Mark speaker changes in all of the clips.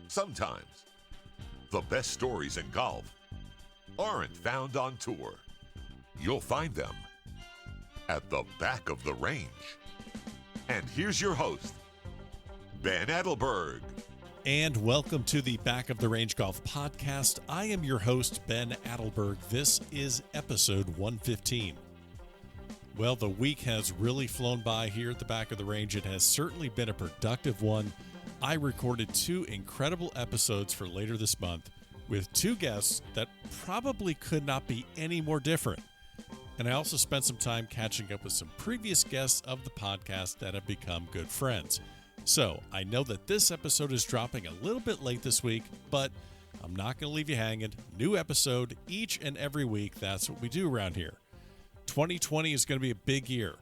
Speaker 1: Sometimes the best stories in golf aren't found on tour. You'll find them at the back of the range. And here's your host, Ben Adelberg.
Speaker 2: And welcome to the Back of the Range Golf Podcast. I am your host, Ben Adelberg. This is episode 115. Well, the week has really flown by here at the Back of the Range. It has certainly been a productive one. I recorded two incredible episodes for later this month with two guests that probably could not be any more different. And I also spent some time catching up with some previous guests of the podcast that have become good friends. So I know that this episode is dropping a little bit late this week, but I'm not going to leave you hanging. New episode each and every week. That's what we do around here. 2020 is going to be a big year.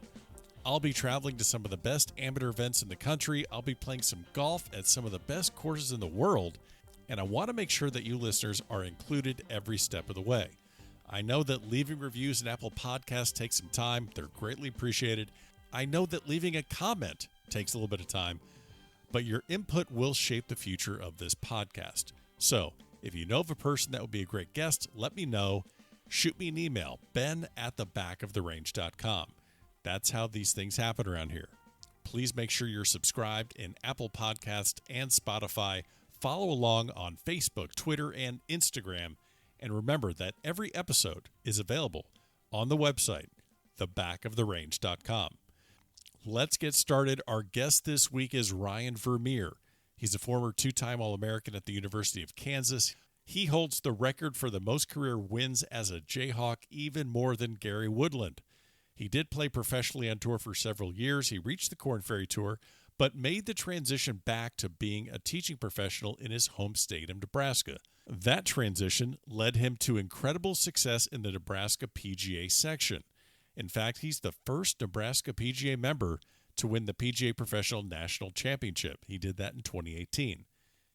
Speaker 2: I'll be traveling to some of the best amateur events in the country. I'll be playing some golf at some of the best courses in the world. And I want to make sure that you listeners are included every step of the way. I know that leaving reviews in Apple Podcasts takes some time. They're greatly appreciated. I know that leaving a comment takes a little bit of time, but your input will shape the future of this podcast. So if you know of a person that would be a great guest, let me know. Shoot me an email, ben@thebackoftherange.com. That's how these things happen around here. Please make sure you're subscribed in Apple Podcasts and Spotify. Follow along on Facebook, Twitter, and Instagram. And remember that every episode is available on the website, thebackoftherange.com. Let's get started. Our guest this week is Ryan Vermeer. He's a former two-time All-American at the University of Kansas. He holds the record for the most career wins as a Jayhawk, even more than Gary Woodland. He did play professionally on tour for several years. He reached the Kornferry Tour, but made the transition back to being a teaching professional in his home state of Nebraska. That transition led him to incredible success in the Nebraska PGA Section. In fact, he's the first Nebraska PGA member to win the PGA Professional National Championship. He did that in 2018.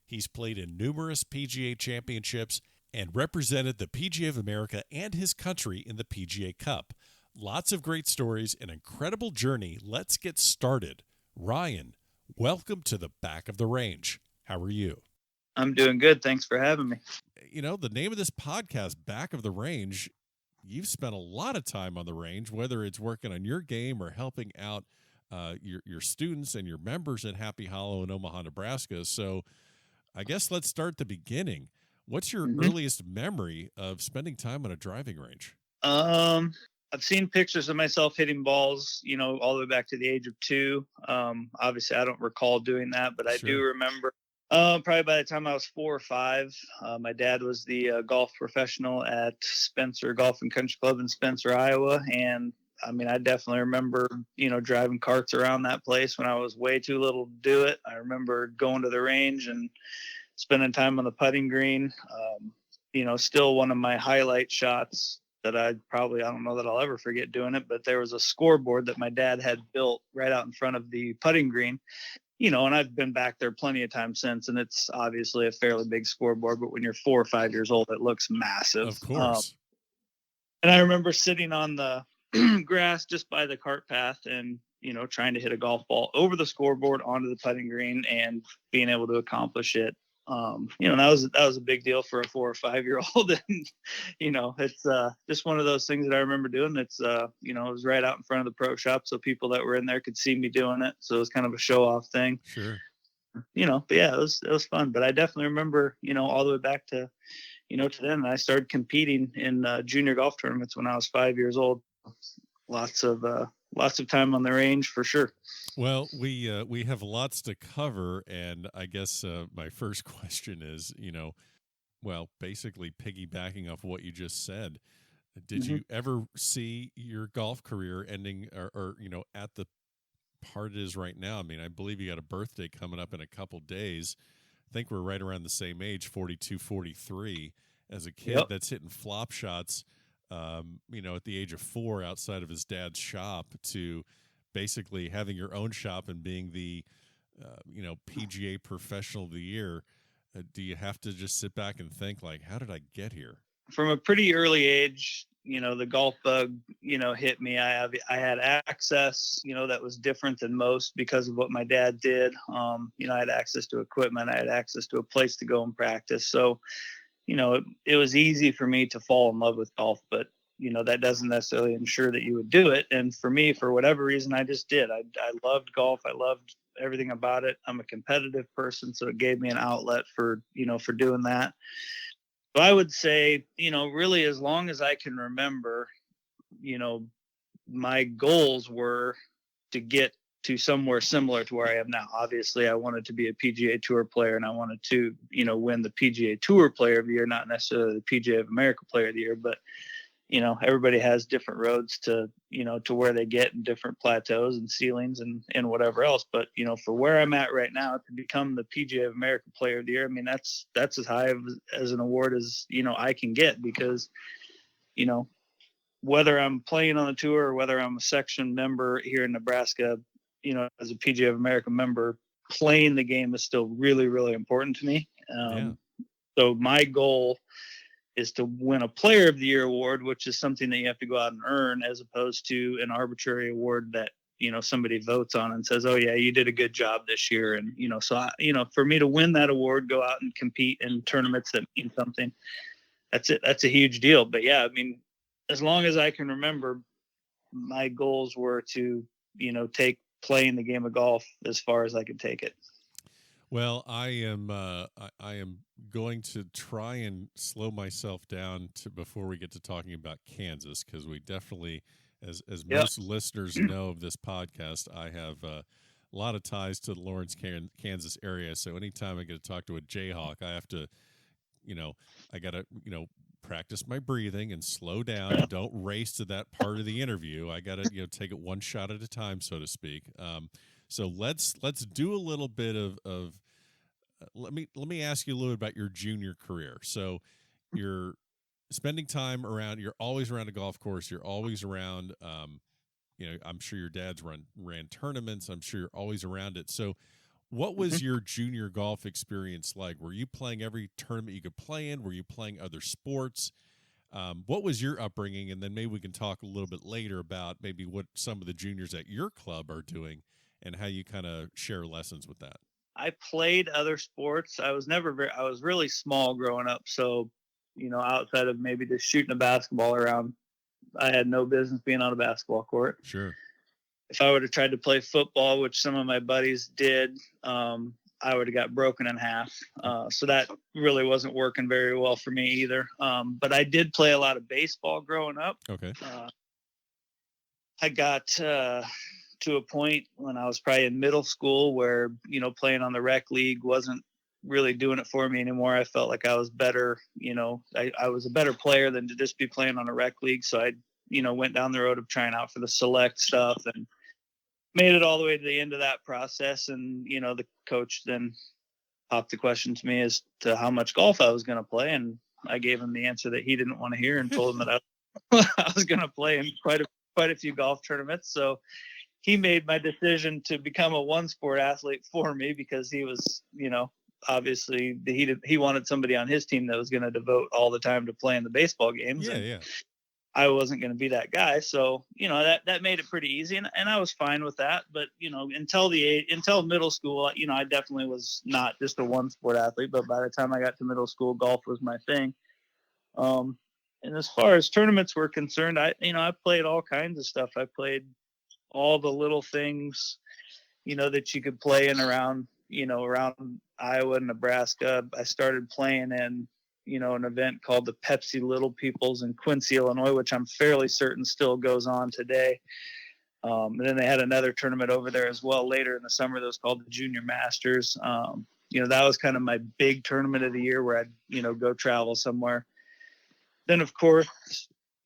Speaker 2: He's played in numerous PGA Championships and represented the PGA of America and his country in the PGA Cup. Lots of great stories, an incredible journey. Let's get started. Ryan, welcome to the Back of the Range. How are you?
Speaker 3: I'm doing good. Thanks for having me.
Speaker 2: You know, the name of this podcast, Back of the Range, you've spent a lot of time on the range, whether it's working on your game or helping out your students and your members at Happy Hollow in Omaha, Nebraska. So I guess let's start at the beginning. What's your earliest memory of spending time on a driving range?
Speaker 3: I've seen pictures of myself hitting balls, all the way back to the age of 2. Obviously, I don't recall doing that, but I do remember probably by the time I was 4 or 5, my dad was the golf professional at Spencer Golf and Country Club in Spencer, Iowa. And I mean, I definitely remember, driving carts around that place when I was way too little to do it. I remember going to the range and spending time on the putting green. Still one of my highlight shots that I don't know that I'll ever forget doing it, but there was a scoreboard that my dad had built right out in front of the putting green, and I've been back there plenty of times since, and it's obviously a fairly big scoreboard, but when you're 4 or 5 years old, it looks massive.
Speaker 2: Of course.
Speaker 3: And I remember sitting on the grass just by the cart path and, trying to hit a golf ball over the scoreboard onto the putting green and being able to accomplish it. That was a big deal for a 4 or 5 year old. And, it's just one of those things that I remember doing. It's, it was right out in front of the pro shop. So people that were in there could see me doing it. So it was kind of a show off thing.
Speaker 2: Sure.
Speaker 3: But yeah, it was fun. But I definitely remember, all the way back to, to then. I started competing in junior golf tournaments when I was 5 years old. Lots of time on the range for sure.
Speaker 2: Well, we have lots to cover, and I guess my first question is, basically piggybacking off what you just said. Did you ever see your golf career ending, or at the part it is right now? I mean, I believe you got a birthday coming up in a couple days. I think we're right around the same age, 42, 43, as a kid that's hitting flop shots. At the age of 4 outside of his dad's shop to basically having your own shop and being the, PGA Professional of the Year. Do you have to just sit back and think, like, how did I get here?
Speaker 3: from a pretty early age, the golf bug, hit me. I had access, that was different than most because of what my dad did. I had access to equipment. I had access to a place to go and practice. So, it was easy for me to fall in love with golf, but, that doesn't necessarily ensure that you would do it. And for me, for whatever reason, I just did. I loved golf. I loved everything about it. I'm a competitive person, so it gave me an outlet for doing that. So I would say, really, as long as I can remember, my goals were to get to somewhere similar to where I am now. Obviously, I wanted to be a PGA Tour player, and I wanted to, win the PGA Tour Player of the Year, not necessarily the PGA of America Player of the Year, but everybody has different roads to where they get in different plateaus and ceilings and whatever else. But, for where I'm at right now, to become the PGA of America Player of the Year, I mean, that's as high as an award as, I can get, because, whether I'm playing on the tour or whether I'm a section member here in Nebraska, as a PGA of America member, playing the game is still really, really important to me. So my goal is to win a Player of the Year award, which is something that you have to go out and earn, as opposed to an arbitrary award that, somebody votes on and says, oh yeah, you did a good job this year. And, so, for me to win that award, go out and compete in tournaments that mean something, that's it. That's a huge deal. But yeah, I mean, as long as I can remember, my goals were to, take playing the game of golf as far as I could take it.
Speaker 2: Well, I am going to try and slow myself down before we get to talking about Kansas, because we definitely, as most listeners know of this podcast, I have a lot of ties to the Lawrence, Kansas area. So anytime I get to talk to a Jayhawk, I have to, I got to, practice my breathing and slow down and don't race to that part of the interview. I got to, take it one shot at a time, so to speak. So let's do a little bit of let me ask you a little bit about your junior career. So you're spending time around. You're always around a golf course. You're always around. I'm sure your dad's ran tournaments. I'm sure you're always around it. So what was your junior golf experience like? Were you playing every tournament you could play in? Were you playing other sports? What was your upbringing? And then maybe we can talk a little bit later about maybe what some of the juniors at your club are doing and how you kind of share lessons with that.
Speaker 3: I played other sports. I was really small growing up. So, outside of maybe just shooting a basketball around, I had no business being on a basketball court.
Speaker 2: Sure.
Speaker 3: If I would have tried to play football, which some of my buddies did, I would have got broken in half. So that really wasn't working very well for me either. But I did play a lot of baseball growing up.
Speaker 2: Okay.
Speaker 3: I got to a point when I was probably in middle school where, playing on the rec league wasn't really doing it for me anymore. I felt like I was better, I was a better player than to just be playing on a rec league. So I, went down the road of trying out for the select stuff and made it all the way to the end of that process. And, the coach then popped the question to me as to how much golf I was going to play. And I gave him the answer that he didn't want to hear and told him that I was going to play in quite a few golf tournaments. So he made my decision to become a one sport athlete for me, because he was, obviously he wanted somebody on his team that was going to devote all the time to playing the baseball games.
Speaker 2: Yeah.
Speaker 3: I wasn't going to be that guy. So, that made it pretty easy. And I was fine with that. But, until middle school, I definitely was not just a one sport athlete. But by the time I got to middle school, golf was my thing. And as far as tournaments were concerned, I played all kinds of stuff. I played all the little things, that you could play in around Iowa and Nebraska. I started playing in, an event called the Pepsi Little Peoples in Quincy, Illinois, which I'm fairly certain still goes on today. And then they had another tournament over there as well later in the summer that was called the Junior Masters. That was kind of my big tournament of the year where I'd, go travel somewhere. Then, of course,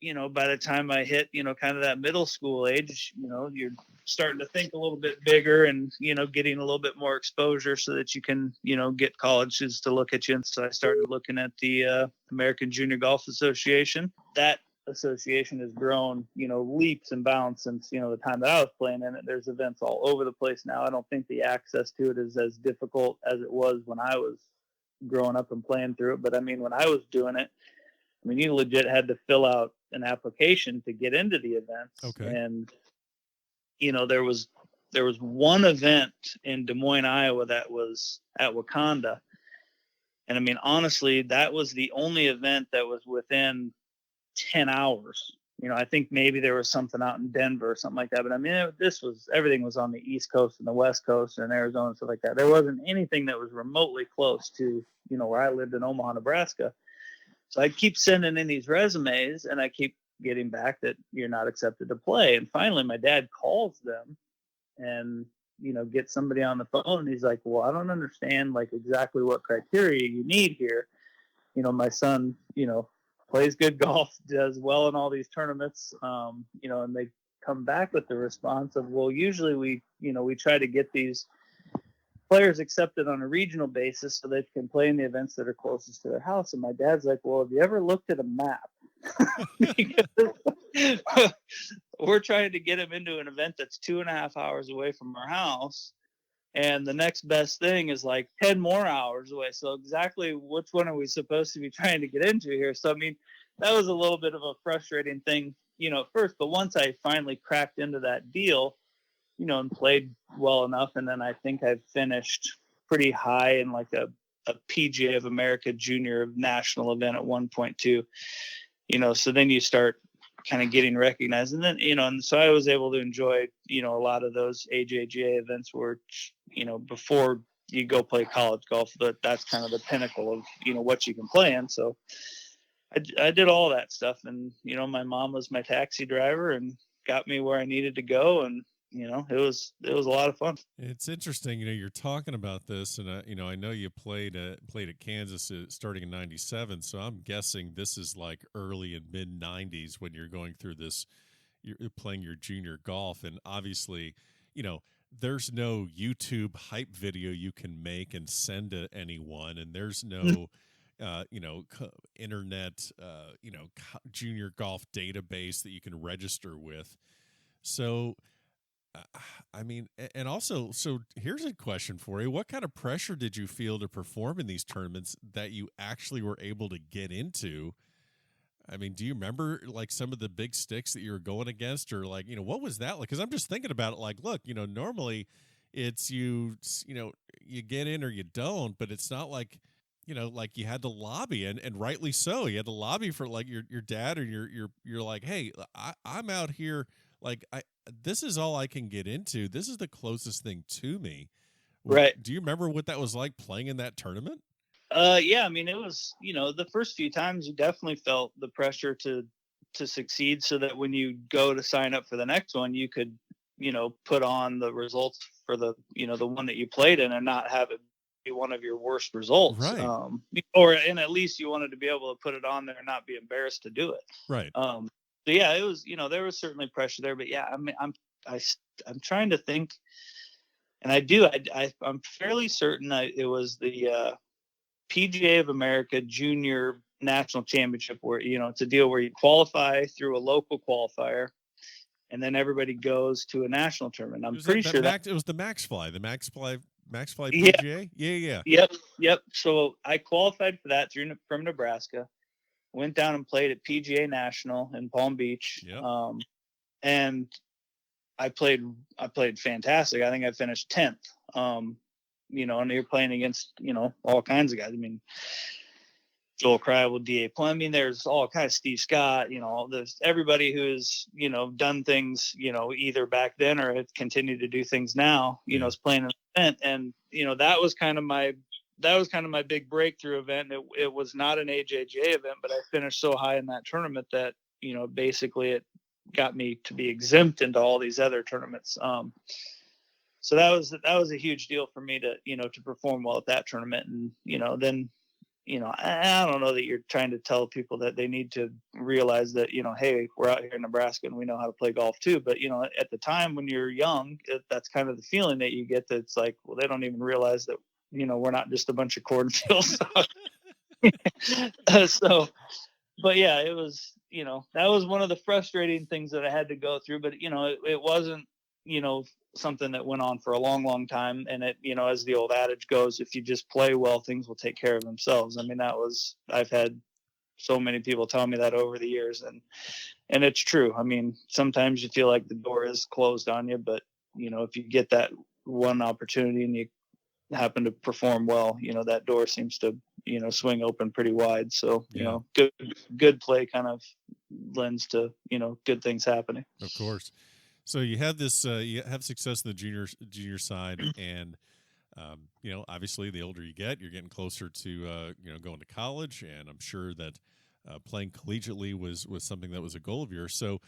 Speaker 3: by the time I hit, kind of that middle school age, you're starting to think a little bit bigger and, getting a little bit more exposure so that you can, get colleges to look at you. And so I started looking at the American Junior Golf Association. That association has grown, leaps and bounds since, the time that I was playing in it. There's events all over the place now. I don't think the access to it is as difficult as it was when I was growing up and playing through it. But I mean, when I was doing it, I mean, you legit had to fill out an application to get into the events.
Speaker 2: Okay.
Speaker 3: And, there was one event in Des Moines, Iowa that was at Wakanda. And I mean, honestly, that was the only event that was within 10 hours. I think maybe there was something out in Denver or something like that. But I mean, everything was on the East Coast and the West Coast and Arizona and stuff like that. There wasn't anything that was remotely close to, where I lived in Omaha, Nebraska. So I keep sending in these resumes and I keep getting back that you're not accepted to play. And finally, my dad calls them and, gets somebody on the phone. And he's like, well, I don't understand like exactly what criteria you need here. My son, plays good golf, does well in all these tournaments, and they come back with the response of, well, usually we try to get these players accepted on a regional basis so they can play in the events that are closest to their house. And my dad's like, well, have you ever looked at a map? We're trying to get him into an event that's 2.5 hours away from our house. And the next best thing is like 10 more hours away. So exactly which one are we supposed to be trying to get into here? So, I mean, that was a little bit of a frustrating thing, at first. But once I finally cracked into that deal, and played well enough, and then I think I finished pretty high in like a PGA of America junior national event at 1.2, so then you start kind of getting recognized. And then, and so I was able to enjoy, a lot of those AJGA events where, before you go play college golf, but that's kind of the pinnacle of, what you can play in. So I did all that stuff. And, my mom was my taxi driver and got me where I needed to go. And, it was a lot of fun.
Speaker 2: It's interesting, you're talking about this, and I know you played at Kansas starting in '97, so I'm guessing this is like early and mid '90s when you're going through this. You're playing your junior golf, and obviously, there's no YouTube hype video you can make and send to anyone, and there's no. Internet, junior golf database that you can register with. So, I mean, and also, so here's a question for you. What kind of pressure did you feel to perform in these tournaments that you actually were able to get into? I mean, do you remember like some of the big sticks that you were going against, or like, what was that like? Because I'm just thinking about it like, look, normally it's you get in or you don't, but it's not like, like you had to lobby, and rightly so. You had to lobby for like your dad, or you're like, hey, I'm out here. Like, this is all I can get into. This is the closest thing to me.
Speaker 3: Right.
Speaker 2: Do you remember what that was like playing in that tournament?
Speaker 3: Yeah, I mean, it was, the first few times you definitely felt the pressure to succeed, so that when you go to sign up for the next one, you could, put on the results for the, the one that you played in and not have it be one of your worst results.
Speaker 2: Right.
Speaker 3: And at least you wanted to be able to put it on there and not be embarrassed to do it.
Speaker 2: Right.
Speaker 3: So yeah, it was, there was certainly pressure there, but yeah, I mean, I'm trying to think, and I'm fairly certain it was the PGA of America Junior National Championship, where, it's a deal where you qualify through a local qualifier, and then everybody goes to a national tournament. I'm pretty sure
Speaker 2: it was the Max Fly PGA. Yeah.
Speaker 3: Yep. So I qualified for that from Nebraska. Went down and played at PGA National in Palm Beach.
Speaker 2: Yep.
Speaker 3: And I played fantastic. I think I finished 10th. And you're playing against, all kinds of guys. I mean, Joel Krabel, D.A. Plum. I mean, there's all kinds of Steve Scott, there's everybody who's, done things, either back then or have continued to do things now, is playing an event. And, that was kind of my big breakthrough event. It was not an AJGA event, but I finished so high in that tournament that, basically it got me to be exempt into all these other tournaments. So that was a huge deal for me to, to perform well at that tournament. And, then, I don't know that you're trying to tell people that they need to realize that, hey, we're out here in Nebraska and we know how to play golf too. But, at the time when you're young, that's kind of the feeling that you get, that it's like, well, they don't even realize that, we're not just a bunch of cornfields. So, but yeah, it was, that was one of the frustrating things that I had to go through. But, it wasn't, something that went on for a long, long time. And it, as the old adage goes, if you just play well, things will take care of themselves. I mean, I've had, so many people tell me that over the years, and it's true. I mean, sometimes you feel like the door is closed on you, but if you get that one opportunity and you happen to perform well, that door seems to, swing open pretty wide. So, good play kind of lends to, good things happening.
Speaker 2: Of course. So you have this, you have success in the junior side, and obviously the older you get, you're getting closer to going to college, and I'm sure that playing collegiately was something that was a goal of yours. So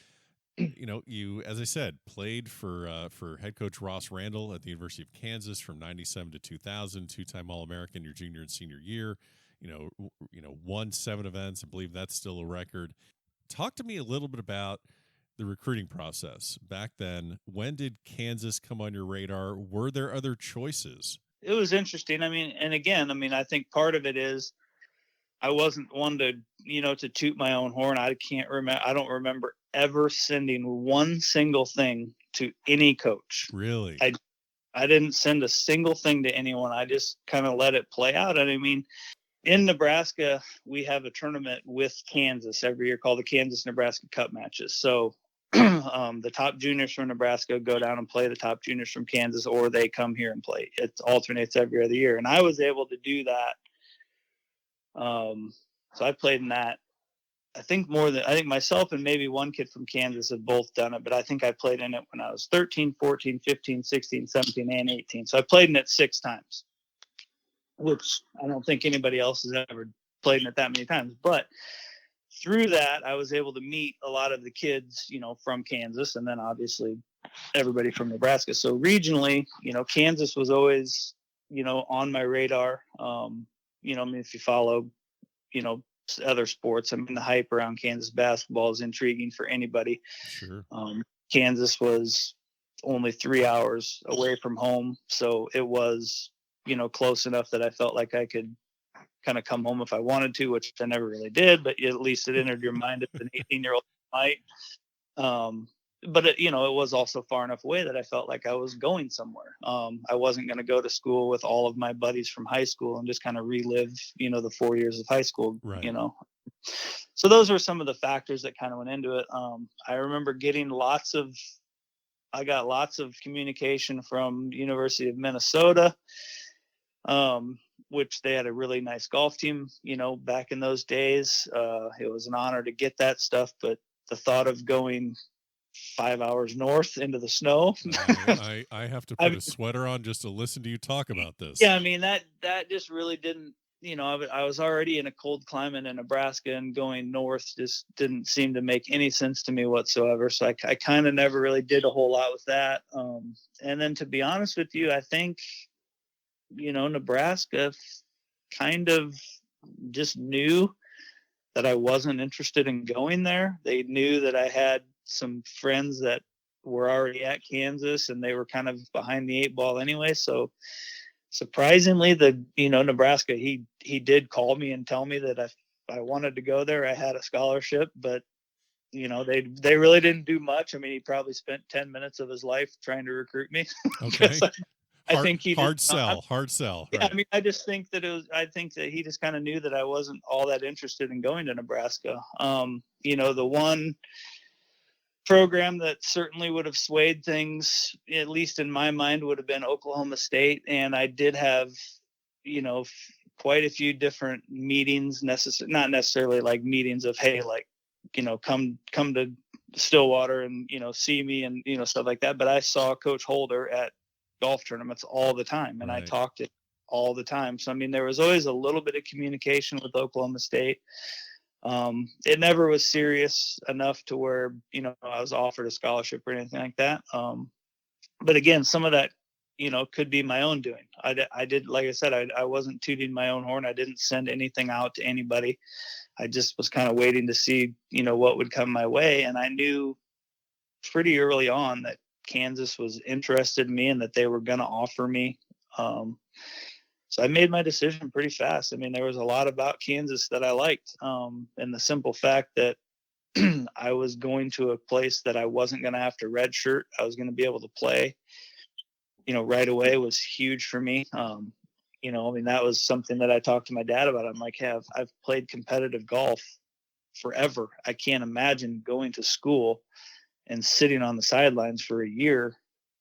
Speaker 2: you, as I said, played for head coach Ross Randall at the University of Kansas from '97 to 2000, two-time All-American your junior and senior year. Won 7 events. I believe that's still a record. Talk to me a little bit about the recruiting process back then. When did Kansas come on your radar? Were there other choices?
Speaker 3: It was interesting. I mean, and again, I think part of it is I wasn't one to, to toot my own horn. I don't remember ever sending one single thing to any coach.
Speaker 2: Really?
Speaker 3: I didn't send a single thing to anyone. I just kind of let it play out. And I mean, in Nebraska, we have a tournament with Kansas every year called the Kansas-Nebraska Cup matches. So the top juniors from Nebraska go down and play the top juniors from Kansas, or they come here and play. It alternates every other year. And I was able to do that. So I played in that. I think myself and maybe one kid from Kansas have both done it, but I think I played in it when I was 13, 14, 15, 16, 17, and 18. So I played in it 6 times, which I don't think anybody else has ever played in it that many times. But through that, I was able to meet a lot of the kids, from Kansas, and then obviously everybody from Nebraska. So regionally, Kansas was always, on my radar. If you follow, other sports, the hype around Kansas basketball is intriguing for anybody.
Speaker 2: Sure.
Speaker 3: Kansas was only 3 hours away from home. So it was, close enough that I felt like I could kind of come home if I wanted to, which I never really did, but at least it entered your mind as an 18-year-old might. But it was also far enough away that I felt like I was going somewhere. I wasn't going to go to school with all of my buddies from high school and just kind of relive, the 4 years of high school,
Speaker 2: right.
Speaker 3: So those were some of the factors that kind of went into it. I remember getting lots of communication from University of Minnesota, which they had a really nice golf team, back in those days. It was an honor to get that stuff, but the thought of going 5 hours north into the snow.
Speaker 2: I have to put a sweater on just to listen to you talk about this.
Speaker 3: Yeah, that just really didn't, I was already in a cold climate in Nebraska, and going north just didn't seem to make any sense to me whatsoever. So I kind of never really did a whole lot with that. And then, to be honest with you, I think, Nebraska kind of just knew that I wasn't interested in going there. They knew that I had some friends that were already at Kansas, and they were kind of behind the 8 ball anyway. So surprisingly, Nebraska, he did call me and tell me that if I wanted to go there, I had a scholarship, but they really didn't do much. He probably spent 10 minutes of his life trying to recruit me.
Speaker 2: Okay.
Speaker 3: I think he
Speaker 2: hard sell.
Speaker 3: Yeah,
Speaker 2: right.
Speaker 3: I just think that I think that he just kind of knew that I wasn't all that interested in going to Nebraska. The one program that certainly would have swayed things, at least in my mind, would have been Oklahoma State. And I did have, quite a few different meetings, not necessarily like meetings of, hey, like, come to Stillwater and, see me and, stuff like that. But I saw Coach Holder at golf tournaments all the time, and
Speaker 2: right.
Speaker 3: I talked to him all the time. So, there was always a little bit of communication with Oklahoma State. It never was serious enough to where, I was offered a scholarship or anything like that. But again, some of that, could be my own doing. I did, like I said, I wasn't tooting my own horn. I didn't send anything out to anybody. I just was kind of waiting to see, what would come my way. And I knew pretty early on that Kansas was interested in me and that they were going to offer me. So I made my decision pretty fast. There was a lot about Kansas that I liked. And the simple fact that I was going to a place that I wasn't going to have to redshirt, I was going to be able to play, right away, was huge for me. That was something that I talked to my dad about. I'm like, hey, I've played competitive golf, forever. I can't imagine going to school and sitting on the sidelines for a year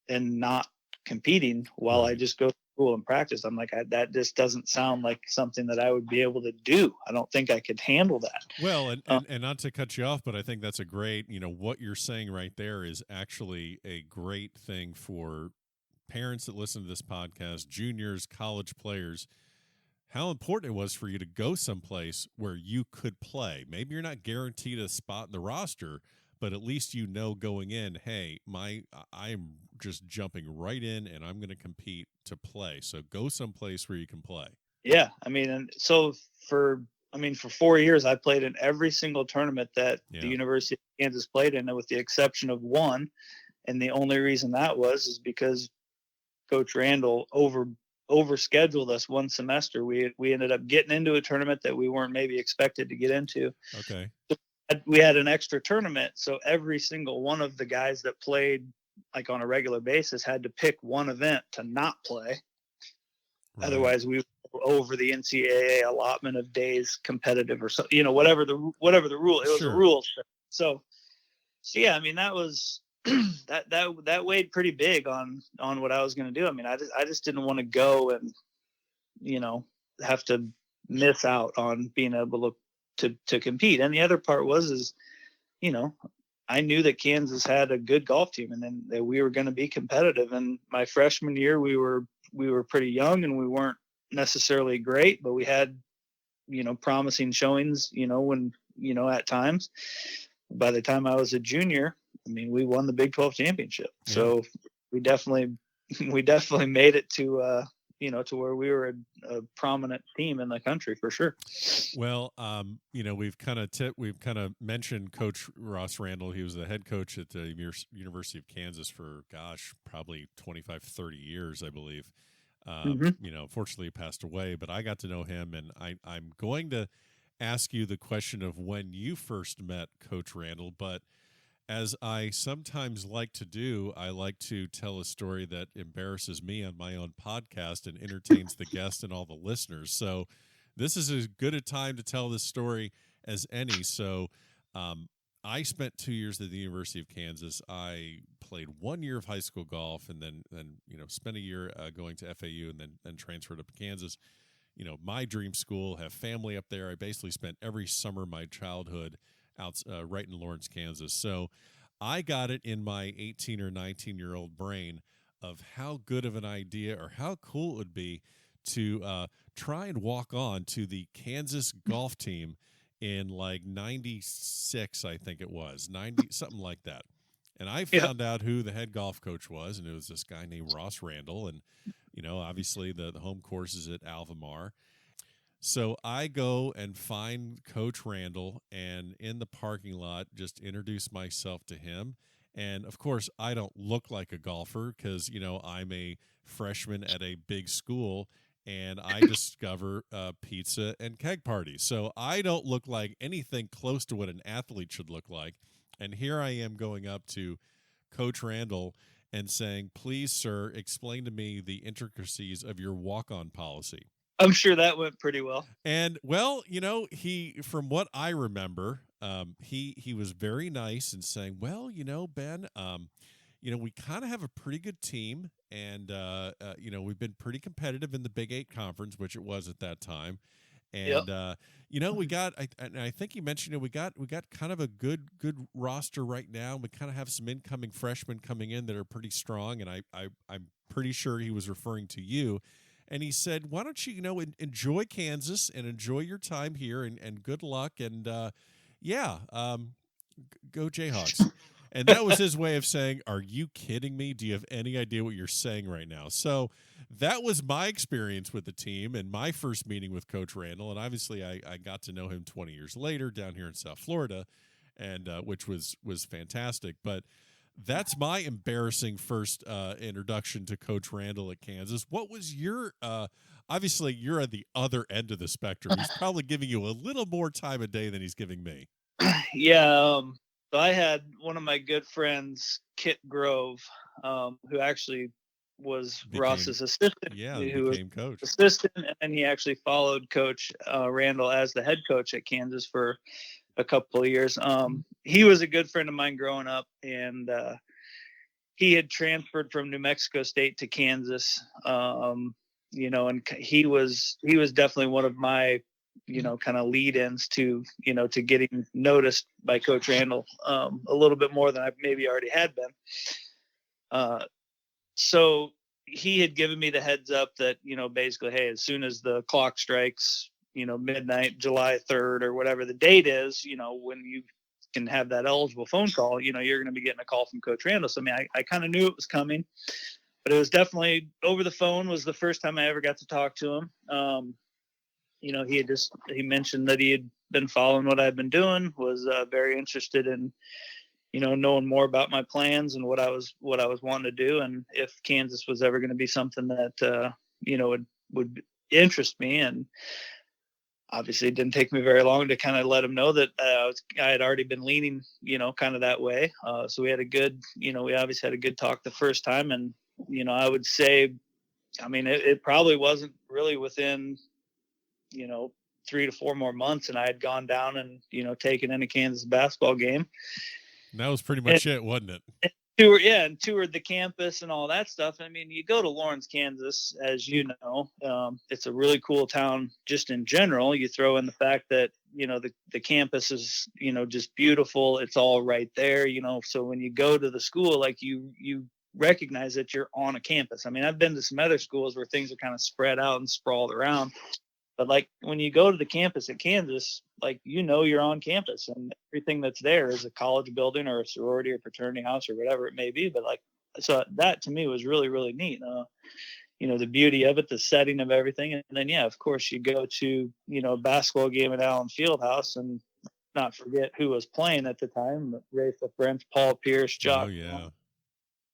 Speaker 3: and not competing while I just go to school and practice. I'm like, that just doesn't sound like something that I would be able to do. I don't think I could handle that.
Speaker 2: Well, and not to cut you off, but I think that's a great, what you're saying right there is actually a great thing for parents that listen to this podcast, juniors, college players, how important it was for you to go someplace where you could play. Maybe you're not guaranteed a spot in the roster, but at least going in, hey, I'm just jumping right in and I'm going to compete to play. So go someplace where you can play.
Speaker 3: Yeah. I mean, and so for 4 years, I played in every single tournament that the University of Kansas played in, with the exception of one. And the only reason that is because Coach Randall overscheduled us one semester. We ended up getting into a tournament that we weren't maybe expected to get into.
Speaker 2: Okay.
Speaker 3: We had an extra tournament, so every single one of the guys that played like on a regular basis had to pick one event to not play. Right. Otherwise, we were over the NCAA allotment of days competitive or so, whatever the rule. It was a rule. So yeah, I mean, that was that weighed pretty big on what I was going to do. I mean, I just didn't want to go and have to miss out on being able to compete. And the other part was I knew that Kansas had a good golf team, and then that we were going to be competitive. And my freshman year, we were pretty young and we weren't necessarily great, but we had promising showings when at times. By the time I was a junior, I mean, we won the Big 12 championship. Yeah. So we definitely made it to to where we were a prominent team in the country for sure.
Speaker 2: Well, we've kind of mentioned Coach Ross Randall. He was the head coach at the University of Kansas for, probably 25, 30 years, I believe. Fortunately he passed away, but I got to know him, and I'm going to ask you the question of when you first met Coach Randall, but as I sometimes like to do, I like to tell a story that embarrasses me on my own podcast and entertains the guest and all the listeners. So this is as good a time to tell this story as any. So I spent 2 years at the University of Kansas. I played 1 year of high school golf and then spent a year going to FAU and then transferred up to Kansas. My dream school, have family up there. I basically spent every summer of my childhood out right in Lawrence, Kansas. So I got it in my 18 or 19-year-old brain of how good of an idea or how cool it would be to try and walk on to the Kansas golf team in like 96, I think it was, 90, something like that. And I found out who the head golf coach was, and it was this guy named Ross Randall. And, obviously the home course is at Alvamar. So I go and find Coach Randall, and in the parking lot, just introduce myself to him. And, of course, I don't look like a golfer because, I'm a freshman at a big school, and I discover pizza and keg parties. So I don't look like anything close to what an athlete should look like. And here I am going up to Coach Randall and saying, please, sir, explain to me the intricacies of your walk-on policy.
Speaker 3: I'm sure that went pretty well.
Speaker 2: And, well, he, from what I remember, he was very nice and saying, well, Ben, we kind of have a pretty good team, and, we've been pretty competitive in the Big 8 conference, which it was at that time. And, we got, I think you mentioned we got kind of a good roster right now. We kind of have some incoming freshmen coming in that are pretty strong. And I'm pretty sure he was referring to you. And he said, why don't you, enjoy Kansas and enjoy your time here and good luck. And, go Jayhawks. And that was his way of saying, are you kidding me? Do you have any idea what you're saying right now? So that was my experience with the team and my first meeting with Coach Randall. And obviously I got to know him 20 years later down here in South Florida, and which was fantastic. But that's my embarrassing first introduction to Coach Randall at Kansas. What was your obviously you're at the other end of the spectrum. He's probably giving you a little more time of day than he's giving me.
Speaker 3: Yeah. So I had one of my good friends, Kit Grove, who actually became Ross's assistant.
Speaker 2: Yeah,
Speaker 3: who
Speaker 2: became coach.
Speaker 3: Assistant, and he actually followed Coach Randall as the head coach at Kansas for a couple of years. He was a good friend of mine growing up, and he had transferred from New Mexico State to Kansas. You know, and he was definitely one of my, you know, kind of lead-ins to, you know, to getting noticed by Coach Randall a little bit more than I maybe already had been. So he had given me the heads up that, you know, basically, hey, as soon as the clock strikes, you know, midnight, July 3rd or whatever the date is, you know, when you can have that eligible phone call, you know, you're going to be getting a call from Coach Randall. So, I mean, I kind of knew it was coming, but it was definitely over the phone was the first time I ever got to talk to him. You know, he mentioned that he had been following what I'd been doing, was very interested in, you know, knowing more about my plans and what I was wanting to do. And if Kansas was ever going to be something that, you know, would interest me. And obviously it didn't take me very long to kind of let him know that I had already been leaning, you know, kind of that way. So we had we obviously had a good talk the first time. And, you know, I would say, I mean, it probably wasn't really within, you know, 3 to 4 more months, and I had gone down and, you know, taken in a Kansas basketball game.
Speaker 2: That was pretty much it, wasn't it?
Speaker 3: And toured the campus and all that stuff. I mean, you go to Lawrence, Kansas, as you know, it's a really cool town just in general. You throw in the fact that, you know, the campus is, you know, just beautiful. It's all right there, you know. So when you go to the school, like you recognize that you're on a campus. I mean, I've been to some other schools where things are kind of spread out and sprawled around. But like when you go to the campus at Kansas, like, you know, you're on campus and everything that's there is a college building or a sorority or fraternity house or whatever it may be. But like, so that to me was really, really neat. You know, the beauty of it, the setting of everything. And then, yeah, of course you go to, you know, a basketball game at Allen Fieldhouse and not forget who was playing at the time, Rafa Brent, Paul Pierce, Jock.
Speaker 2: Oh, yeah.
Speaker 3: I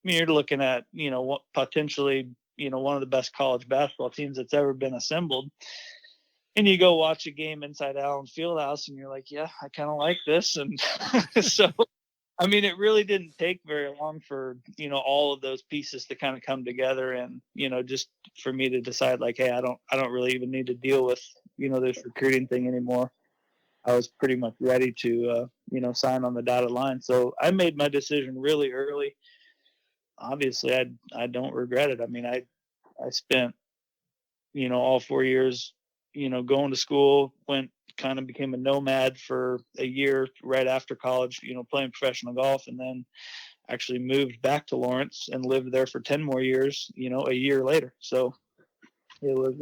Speaker 3: mean, you're looking at, you know, what potentially, you know, one of the best college basketball teams that's ever been assembled. And you go watch a game inside Allen Fieldhouse and you're like, yeah, I kind of like this. And so, I mean, it really didn't take very long for, you know, all of those pieces to kind of come together. And, you know, just for me to decide like, hey, I don't really even need to deal with, you know, this recruiting thing anymore. I was pretty much ready to, you know, sign on the dotted line. So I made my decision really early. Obviously I don't regret it. I mean, I spent, you know, all 4 years, you know, going to school, became a nomad for a year right after college, you know, playing professional golf, and then actually moved back to Lawrence and lived there for 10 more years, you know, a year later. So it was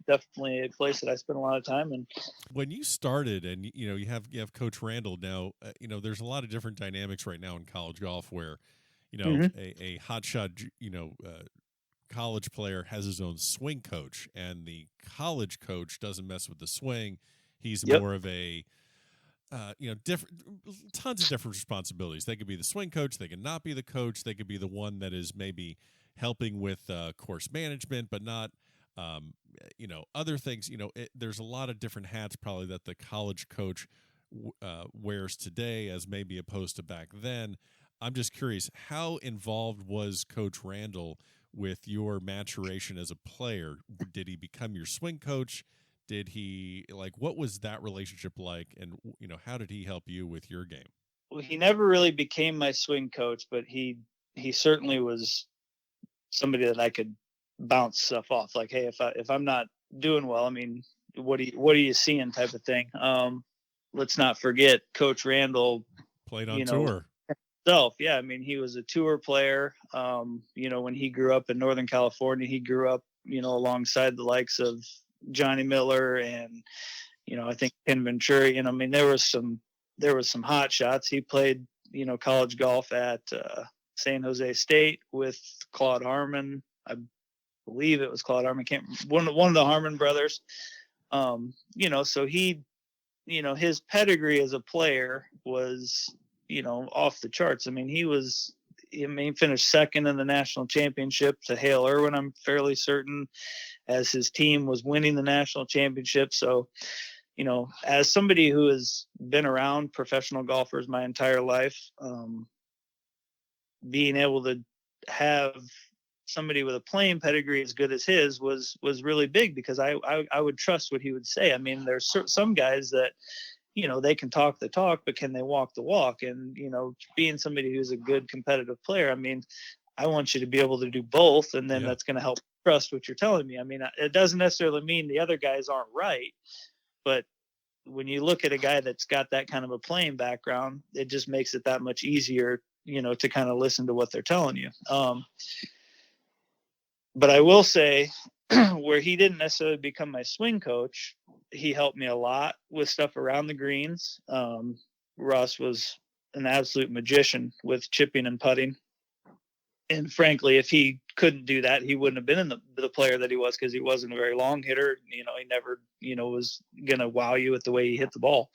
Speaker 3: definitely a place that I spent a lot of time in.
Speaker 2: When you started, and you know, you have Coach Randall now, you know, there's a lot of different dynamics right now in college golf where, you know, a hotshot, you know, college player has his own swing coach, and the college coach doesn't mess with the swing. He's more of a, you know, tons of different responsibilities. They could be the swing coach. They could not be the coach. They could be the one that is maybe helping with course management, but not, you know, other things. You know, there's a lot of different hats probably that the college coach wears today as maybe opposed to back then. I'm just curious, how involved was Coach Randall with your maturation as a player? Did he become your swing coach? Did he, like, what was that relationship like? And, you know, how did he help you with your game?
Speaker 3: Well, he never really became my swing coach, but he certainly was somebody that I could bounce stuff off. Like, hey, if I'm not doing well, I mean, what are you seeing type of thing. Let's not forget Coach Randall
Speaker 2: played on tour.
Speaker 3: Yeah, I mean, he was a tour player. You know, when he grew up in Northern California, he grew up, you know, alongside the likes of Johnny Miller and, you know, I think Ken Venturi. You know, I mean, there was some hot shots. He played, you know, college golf at San Jose State with Claude Harmon. I believe it was Claude Harmon. One of the Harmon brothers. You know, so he, you know, his pedigree as a player was, you know, off the charts. I mean, he finished second in the national championship to Hale Irwin, I'm fairly certain, as his team was winning the national championship. So, you know, as somebody who has been around professional golfers my entire life, being able to have somebody with a playing pedigree as good as his was really big, because I would trust what he would say. I mean, there's some guys that, they can talk the talk, but can they walk the walk? And, being somebody who's a good competitive player, I mean, I want you to be able to do both. And then that's going to help trust what you're telling me. I mean, it doesn't necessarily mean the other guys aren't right, but when you look at a guy that's got that kind of a playing background, it just makes it that much easier, to kind of listen to what they're telling you. But I will say, where he didn't necessarily become my swing coach, he helped me a lot with stuff around the greens. Russ was an absolute magician with chipping and putting. And frankly, if he couldn't do that, he wouldn't have been in the player that he was, because he wasn't a very long hitter. He never, was going to wow you with the way he hit the ball.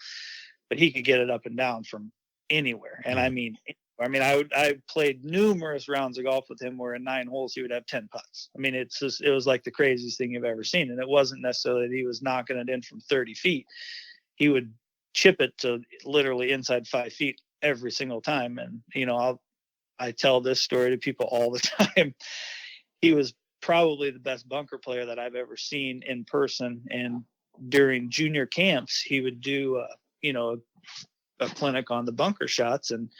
Speaker 3: But he could get it up and down from anywhere. And I played numerous rounds of golf with him where in 9 holes he would have 10 putts. I mean, it was like the craziest thing you've ever seen. And it wasn't necessarily that he was knocking it in from 30 feet. He would chip it to literally inside 5 feet every single time. And, I tell this story to people all the time. He was probably the best bunker player that I've ever seen in person. And during junior camps, he would do, a clinic on the bunker shots. And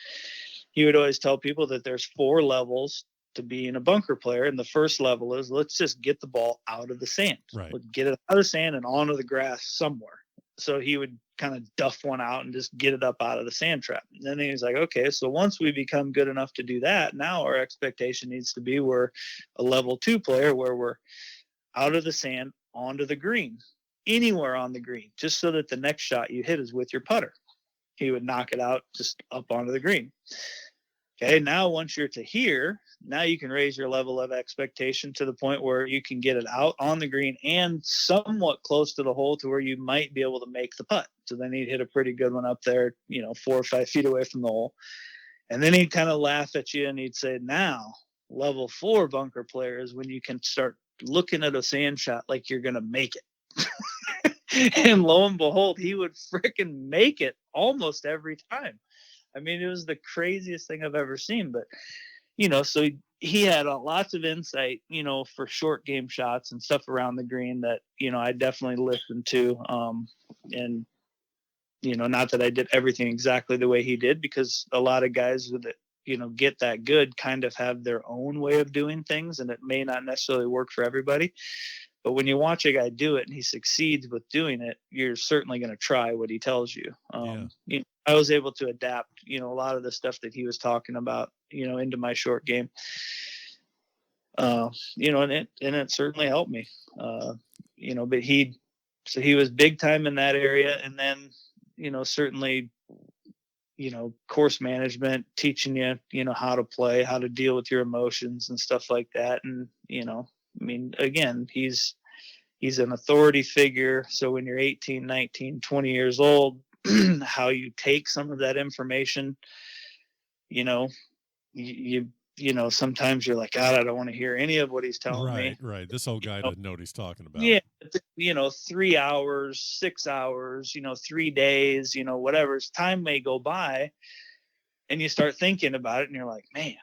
Speaker 3: he would always tell people that there's 4 levels to being a bunker player. And the first level is, let's just get the ball out of the sand.
Speaker 2: Right.
Speaker 3: Let's get it out of the sand and onto the grass somewhere. So he would kind of duff one out and just get it up out of the sand trap. And then he was like, okay, so once we become good enough to do that, now our expectation needs to be we're a level 2 player where we're out of the sand onto the green, anywhere on the green, just so that the next shot you hit is with your putter. He would knock it out just up onto the green. Okay, now once you're to here, now you can raise your level of expectation to the point where you can get it out on the green and somewhat close to the hole to where you might be able to make the putt. So then he'd hit a pretty good one up there, 4 or 5 feet away from the hole. And then he'd kind of laugh at you and he'd say, now, level 4 bunker player is when you can start looking at a sand shot like you're going to make it. And lo and behold, he would freaking make it almost every time. I mean, it was the craziest thing I've ever seen. But, so he had lots of insight, for short game shots and stuff around the green that, I definitely listened to. And, not that I did everything exactly the way he did, because a lot of guys that, get that good kind of have their own way of doing things, and it may not necessarily work for everybody. But when you watch a guy do it and he succeeds with doing it, you're certainly going to try what he tells you. I was able to adapt, a lot of the stuff that he was talking about, into my short game. And it certainly helped me. But he was big time in that area. And then, certainly, course management, teaching you, how to play, how to deal with your emotions and stuff like that. And, again, he's an authority figure. So when you're 18, 19, 20 years old, how you take some of that information, sometimes you're like, God, I don't want to hear any of what he's telling me.
Speaker 2: Right. This old guy doesn't know what he's talking about.
Speaker 3: Yeah. 3 hours, 6 hours, 3 days, whatever. Time may go by and you start thinking about it and you're like, man,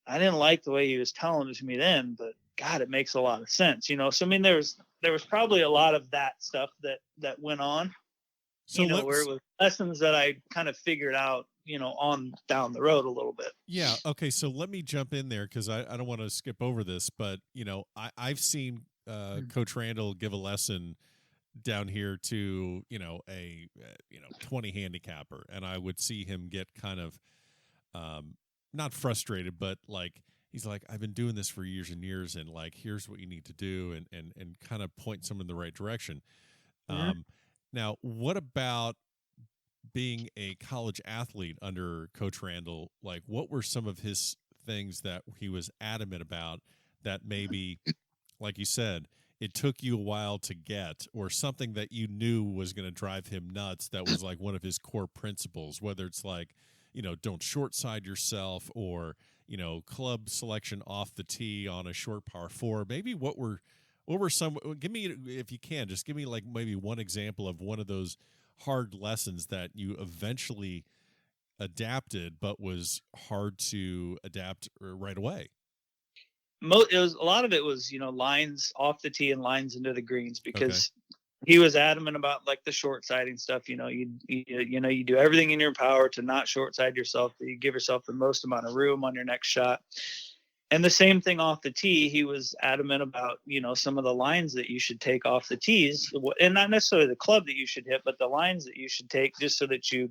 Speaker 3: I didn't like the way he was telling it to me then, but God, it makes a lot of sense, So, there was probably a lot of that stuff that went on, where it was lessons that I kind of figured out, on down the road a little bit.
Speaker 2: Yeah. Okay. So let me jump in there, because I don't want to skip over this, but, I've seen Coach Randall give a lesson down here to, a 20 handicapper, and I would see him get kind of not frustrated, but like, he's like, I've been doing this for years and years, and like, here's what you need to do, and kind of point someone in the right direction.
Speaker 3: Mm-hmm.
Speaker 2: Now, what about being a college athlete under Coach Randall? Like, what were some of his things that he was adamant about that maybe, like you said, it took you a while to get, or something that you knew was going to drive him nuts that was like one of his core principles, whether it's like, don't short side yourself, or, club selection off the tee on a short par 4. Maybe what were some, give me, if you can, just give me like maybe one example of one of those hard lessons that you eventually adapted, but was hard to adapt right away.
Speaker 3: A lot of it was, lines off the tee and lines into the greens, because he was adamant about like the short siding stuff. You do everything in your power to not short side yourself. You give yourself the most amount of room on your next shot. And the same thing off the tee. He was adamant about, some of the lines that you should take off the tees, and not necessarily the club that you should hit, but the lines that you should take, just so that you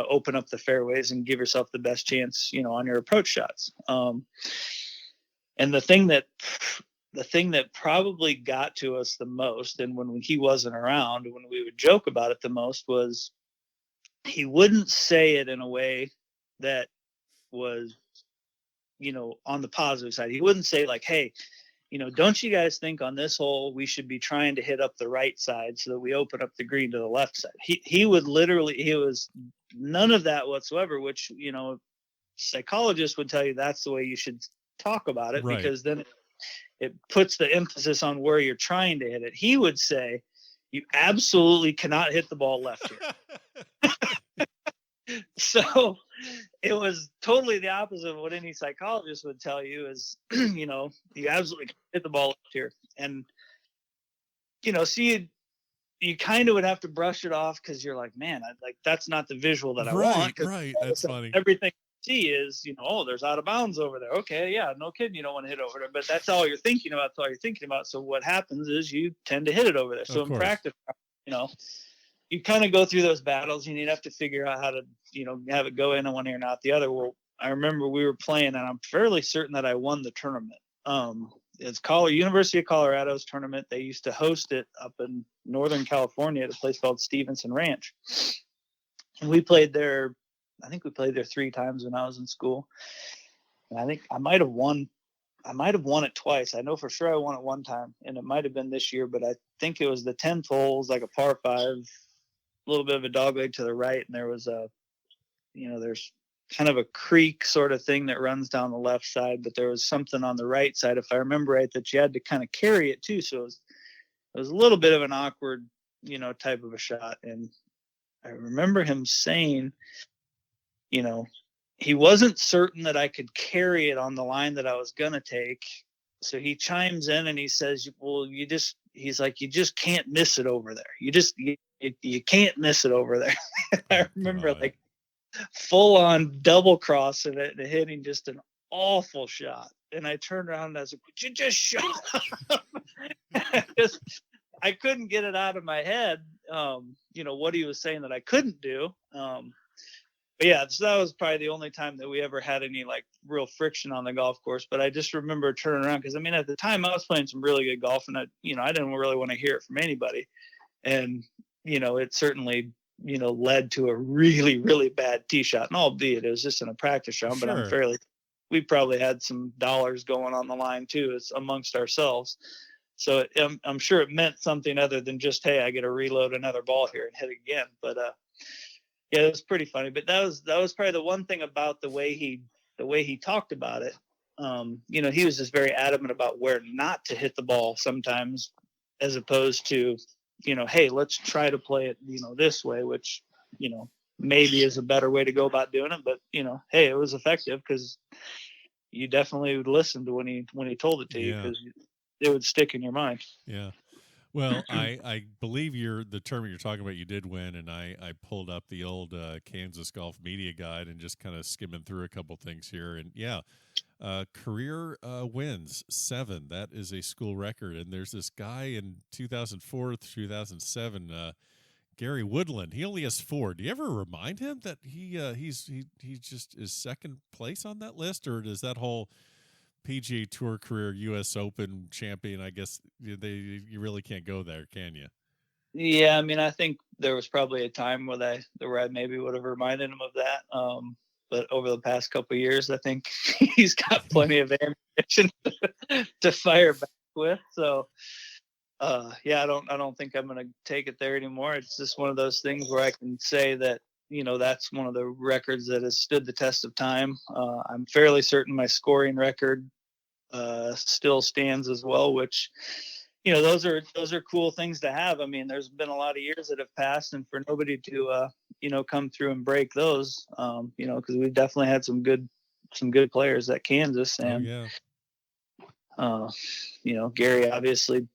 Speaker 3: open up the fairways and give yourself the best chance, on your approach shots. And the thing that probably got to us the most, and when he wasn't around, when we would joke about it the most, was he wouldn't say it in a way that was, on the positive side. He wouldn't say like, hey, don't you guys think on this hole we should be trying to hit up the right side so that we open up the green to the left side? He was none of that whatsoever, which, psychologists would tell you that's the way you should talk about it, right? Because then it puts the emphasis on where you're trying to hit it. He would say, you absolutely cannot hit the ball left here. So it was totally the opposite of what any psychologist would tell you is, you absolutely can't hit the ball left here. And, so you kind of would have to brush it off because you're like, man, that's not the visual that I want.
Speaker 2: Right. That's funny.
Speaker 3: Everything you see is, there's out of bounds over there. Okay, yeah, no kidding, you don't want to hit over there, but that's all you're thinking about. That's all you're thinking about. So what happens is you tend to hit it over there. So in practice, you kind of go through those battles and you'd have to figure out how to, have it go in one ear and out the other. Well, I remember we were playing, and I'm fairly certain that I won the tournament. It's University of Colorado's tournament. They used to host it up in Northern California at a place called Stevenson Ranch. And we played there. I think we played there 3 times when I was in school. And I think I might have won it twice. I know for sure I won it one time, and it might have been this year, but I think it was the 10th hole. It was like a par 5, a little bit of a dogleg to the right. And there was there's kind of a creek sort of thing that runs down the left side, but there was something on the right side, if I remember right, that you had to kind of carry it too. So it was a little bit of an awkward, type of a shot. And I remember him saying, he wasn't certain that I could carry it on the line that I was going to take. So he chimes in and he says, well, you just can't miss it over there. You can't miss it over there. I remember full on double crossing it and hitting just an awful shot. And I turned around and I was like, would you just shut up? I couldn't get it out of my head, what he was saying that I couldn't do. But yeah, so that was probably the only time that we ever had any real friction on the golf course. But I just remember turning around because at the time I was playing some really good golf, and I didn't really want to hear it from anybody. And, it certainly, led to a really, really bad tee shot. And albeit it was just in a practice round, but
Speaker 2: sure.
Speaker 3: We probably had some dollars going on the line too, as amongst ourselves. So I'm sure it meant something other than just, hey, I get to reload another ball here and hit again. But, yeah, it was pretty funny, but that was probably the one thing about the way he talked about it. He was just very adamant about where not to hit the ball sometimes, as opposed to, hey, let's try to play it, this way, which, maybe is a better way to go about doing it. But, hey, it was effective because you definitely would listen to when he told it to you, because it would stick in your mind.
Speaker 2: Yeah. Well, I believe the tournament you're talking about, you did win, and I pulled up the old Kansas Golf Media Guide and just kind of skimming through a couple things here. And career wins 7. That is a school record. And there's this guy in 2004, 2007, Gary Woodland. He only has 4. Do you ever remind him that he just is second place on that list, or does that whole PGA Tour career, U.S. Open champion, I guess you really can't go there, can you?
Speaker 3: Yeah, I think there was probably a time where I maybe would have reminded him of that. But over the past couple of years, I think he's got plenty of ammunition to fire back with. So, I don't think I'm going to take it there anymore. It's just one of those things where I can say that, that's one of the records that has stood the test of time. I'm fairly certain my scoring record still stands as well, which, those are cool things to have. There's been a lot of years that have passed, and for nobody to, come through and break those, because we definitely had some good Players at Kansas. And, Gary obviously,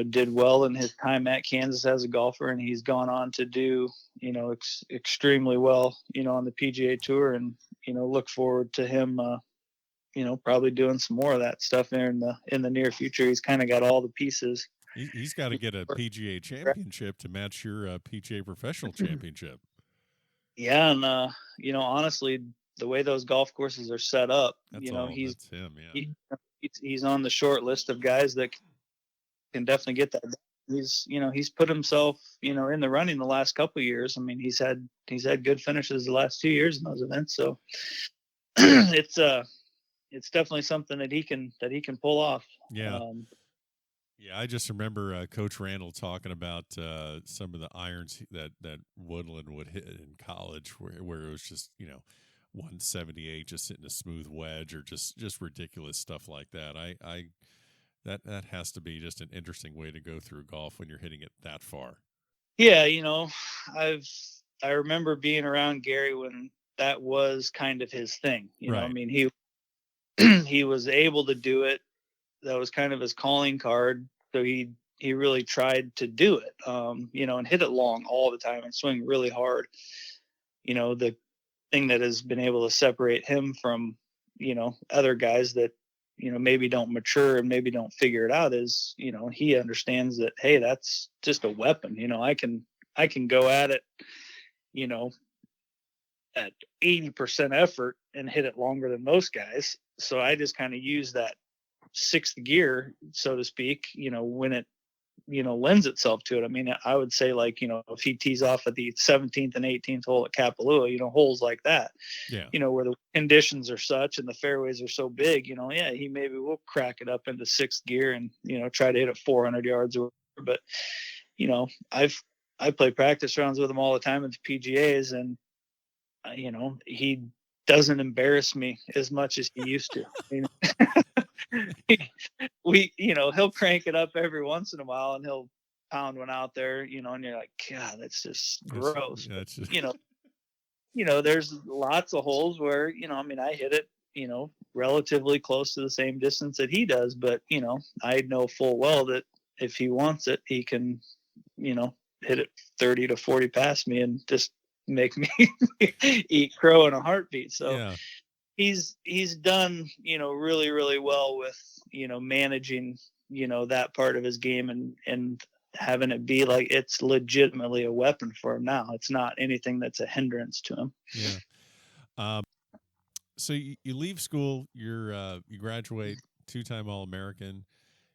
Speaker 3: did well in his time at Kansas as a golfer, and he's gone on to do, extremely well, on the PGA Tour, and, look forward to him, probably doing some more of that stuff there in the near future. He's kind of got all the pieces.
Speaker 2: He's got to get a PGA Championship to match your PGA Professional Championship.
Speaker 3: Yeah, and honestly, the way those golf courses are set up,
Speaker 2: that's him. Yeah,
Speaker 3: he's on the short list of guys that can definitely get that. He's put himself, in the running the last couple of years. I mean, he's had good finishes the last 2 years in those events. So it's definitely something that he can pull off.
Speaker 2: Yeah. Yeah, I just remember Coach Randall talking about some of the irons that Woodland would hit in college, where it was just 178, just hitting a smooth wedge, or just ridiculous stuff like that. That has to be just an interesting way to go through golf when you're hitting it that far.
Speaker 3: Yeah, I remember being around Gary when that was kind of his thing.
Speaker 2: Right.
Speaker 3: I mean, he was able to do it. That was kind of his calling card. So he really tried to do it, and hit it long all the time and swing really hard. The thing that has been able to separate him from, other guys that, maybe don't mature and maybe don't figure it out is, he understands that, hey, that's just a weapon. I can go at it, at 80% effort and hit it longer than most guys. So I just kind of use that sixth gear, so to speak, when it, lends itself to it. I mean, I would say, like, if he tees off at the 17th and 18th hole at Kapalua, holes like that, where the conditions are such and the fairways are so big, he maybe will crack it up into sixth gear and, try to hit it 400 yards or whatever. But, I play practice rounds with him all the time at the PGAs, and, he doesn't embarrass me as much as he used to. I mean, he'll crank it up every once in a while and he'll pound one out there, and you're like, God, that's just gross. That's just... there's lots of holes where, I hit it, relatively close to the same distance that he does, but, I know full well that if he wants it, he can, hit it 30 to 40 past me and just make me eat crow in a heartbeat. So
Speaker 2: yeah.
Speaker 3: He's done, really, really well with, managing, that part of his game and having it be like it's legitimately a weapon for him now. It's not anything that's a hindrance to him.
Speaker 2: Yeah. So you leave school, you graduate, two-time All-American.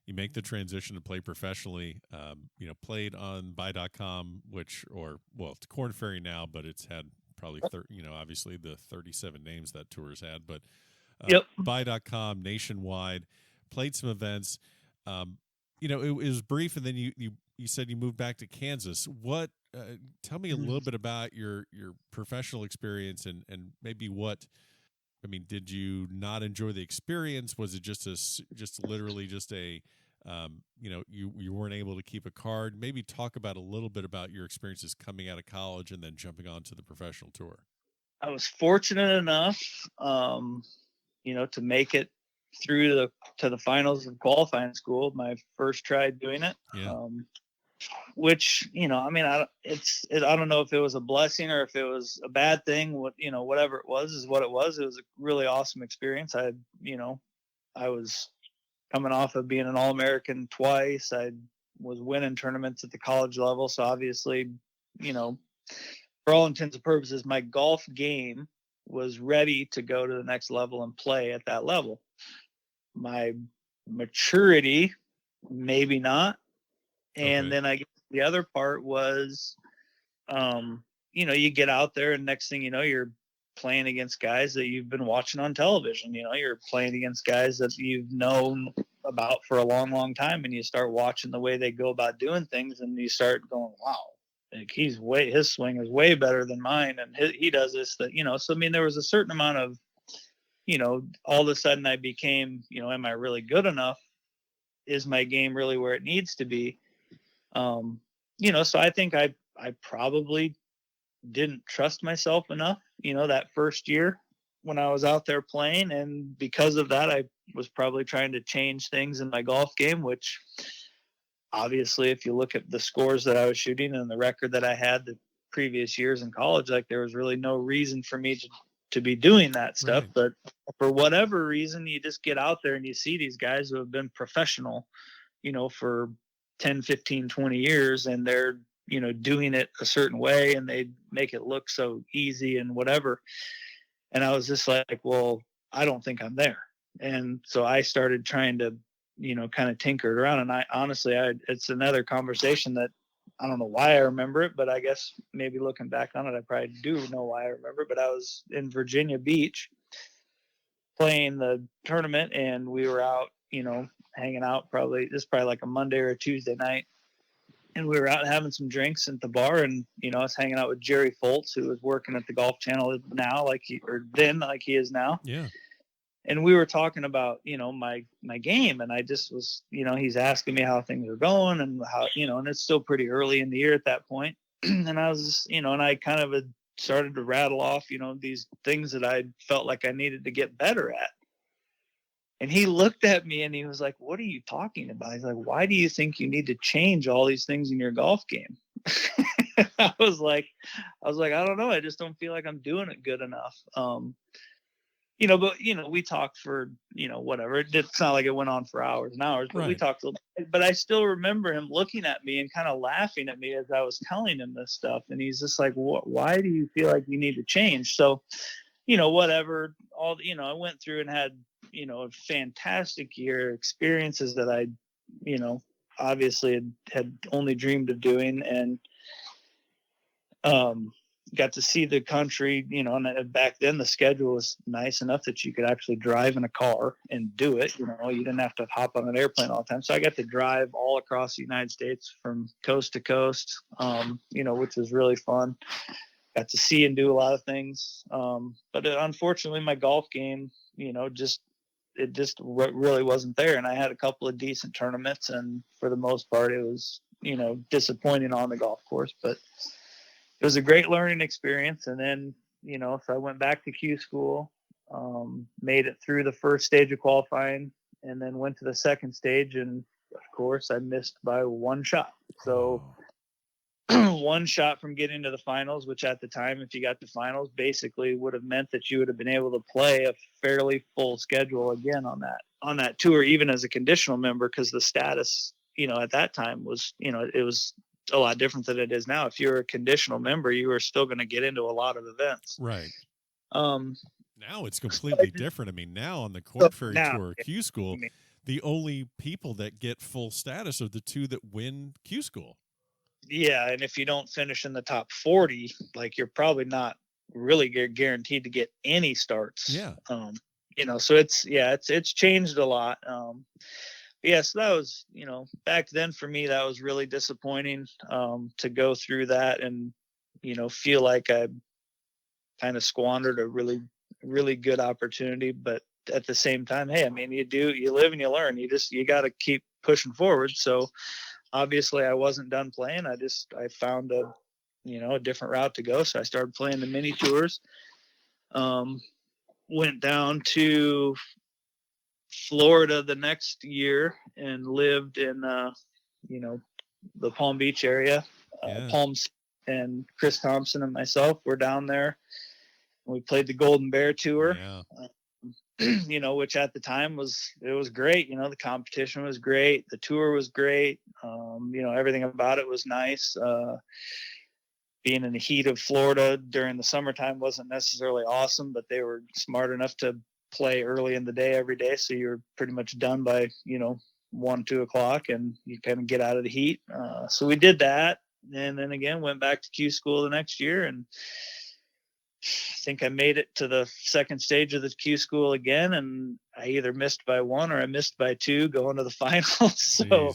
Speaker 2: You make the transition to play professionally. Played on Buy.com, it's Kornferry now, but it's had probably obviously the 37 names that tour has had, but Buy.com nationwide, played some events. It was brief, and then you said you moved back to Kansas. What? Tell me a little bit about your professional experience and maybe what. I mean, did you not enjoy the experience? Was it just literally a you weren't able to keep a card? Maybe talk about a little bit about your experiences coming out of college and then jumping onto the professional tour.
Speaker 3: I was fortunate enough, to make it through to the finals of qualifying school. My first try doing it.
Speaker 2: Yeah.
Speaker 3: Which, I don't know if it was a blessing or if it was a bad thing. Whatever it was is what it was. It was a really awesome experience. I was coming off of being an All-American twice. I was winning tournaments at the college level. So obviously, for all intents and purposes, my golf game was ready to go to the next level and play at that level. My maturity, maybe not. And then I guess the other part was, you get out there and next thing you know, you're playing against guys that you've been watching on television. You're playing against guys that you've known about for a long, long time. And you start watching the way they go about doing things and you start going, wow, like his swing is way better than mine. And he does this, so, there was a certain amount of, all of a sudden I became, am I really good enough? Is my game really where it needs to be? So I think I probably didn't trust myself enough, that first year when I was out there playing. And because of that, I was probably trying to change things in my golf game, which obviously, if you look at the scores that I was shooting and the record that I had the previous years in college, like there was really no reason for me to be doing that stuff.
Speaker 2: Right.
Speaker 3: But for whatever reason, you just get out there and you see these guys who have been professional, for 10, 15, 20 years, and they're, doing it a certain way, and they make it look so easy and whatever. And I was just like, well, I don't think I'm there. And so I started trying to, kind of tinker it around. And I honestly, it's another conversation that I don't know why I remember it, but I guess maybe looking back on it, I probably do know why I remember it. But I was in Virginia Beach playing the tournament, and we were out, hanging out. This is probably like a Monday or a Tuesday night. And we were out having some drinks at the bar, and, I was hanging out with Jerry Foltz, who was working at the Golf Channel now, like he is now.
Speaker 2: Yeah.
Speaker 3: And we were talking about, my game. And I just was, he's asking me how things are going and how, and it's still pretty early in the year at that point. And I was, and I kind of had started to rattle off, these things that I felt like I needed to get better at. And he looked at me and he was like, "What are you talking about?" He's like, "Why do you think you need to change all these things in your golf game?" I was like, I don't know. I just don't feel like I'm doing it good enough. But we talked for, whatever. It's not like it went on for hours and hours, but
Speaker 2: Right.
Speaker 3: we talked a little bit. But I still remember him looking at me and kind of laughing at me as I was telling him this stuff. And he's just like, "Why do you feel like you need to change?" So, whatever, I went through and had, a fantastic year, experiences that I, obviously had only dreamed of doing, and got to see the country, and back then the schedule was nice enough that you could actually drive in a car and do it. You didn't have to hop on an airplane all the time. So I got to drive all across the United States from coast to coast, which was really fun. Got to see and do a lot of things. But unfortunately my golf game, it just really wasn't there. And I had a couple of decent tournaments, and for the most part it was, disappointing on the golf course, but it was a great learning experience. And then, so I went back to Q school, made it through the first stage of qualifying, and then went to the second stage. And of course I missed by one shot. So one shot from getting to the finals, which at the time, if you got to finals, basically would have meant that you would have been able to play a fairly full schedule again on that tour, even as a conditional member, because the status, at that time was, it was a lot different than it is now. If you're a conditional member, you are still going to get into a lot of events.
Speaker 2: Right. Now it's
Speaker 3: So
Speaker 2: completely different. I mean, now on the Kornferry Tour Q School, the only people that get full status are the two that win Q School. Yeah,
Speaker 3: and if you don't finish in the top 40, like, you're probably not really guaranteed to get any starts.
Speaker 2: Yeah.
Speaker 3: So it's changed a lot. So that was, back then for me, that was really disappointing, to go through that and, feel like I kind of squandered a really, really good opportunity. But at the same time, hey, I mean, you live and you learn. You got to keep pushing forward. So obviously I wasn't done playing. I found a different route to go. So I started playing the mini tours, went down to Florida the next year and lived in, the Palm Beach area. Palms, and Chris Thompson and myself were down there. We played the Golden Bear Tour. Which at the time was great. The competition was great. The tour was great. Everything about it was nice. Being in the heat of Florida during the summertime wasn't necessarily awesome, but they were smart enough to play early in the day every day. So you're pretty much done by, 1, 2 o'clock, and you kind of get out of the heat. So we did that. And then again, went back to Q school the next year, and I think I made it to the second stage of the Q school again, and I either missed by 1 or I missed by 2 going to the finals. So,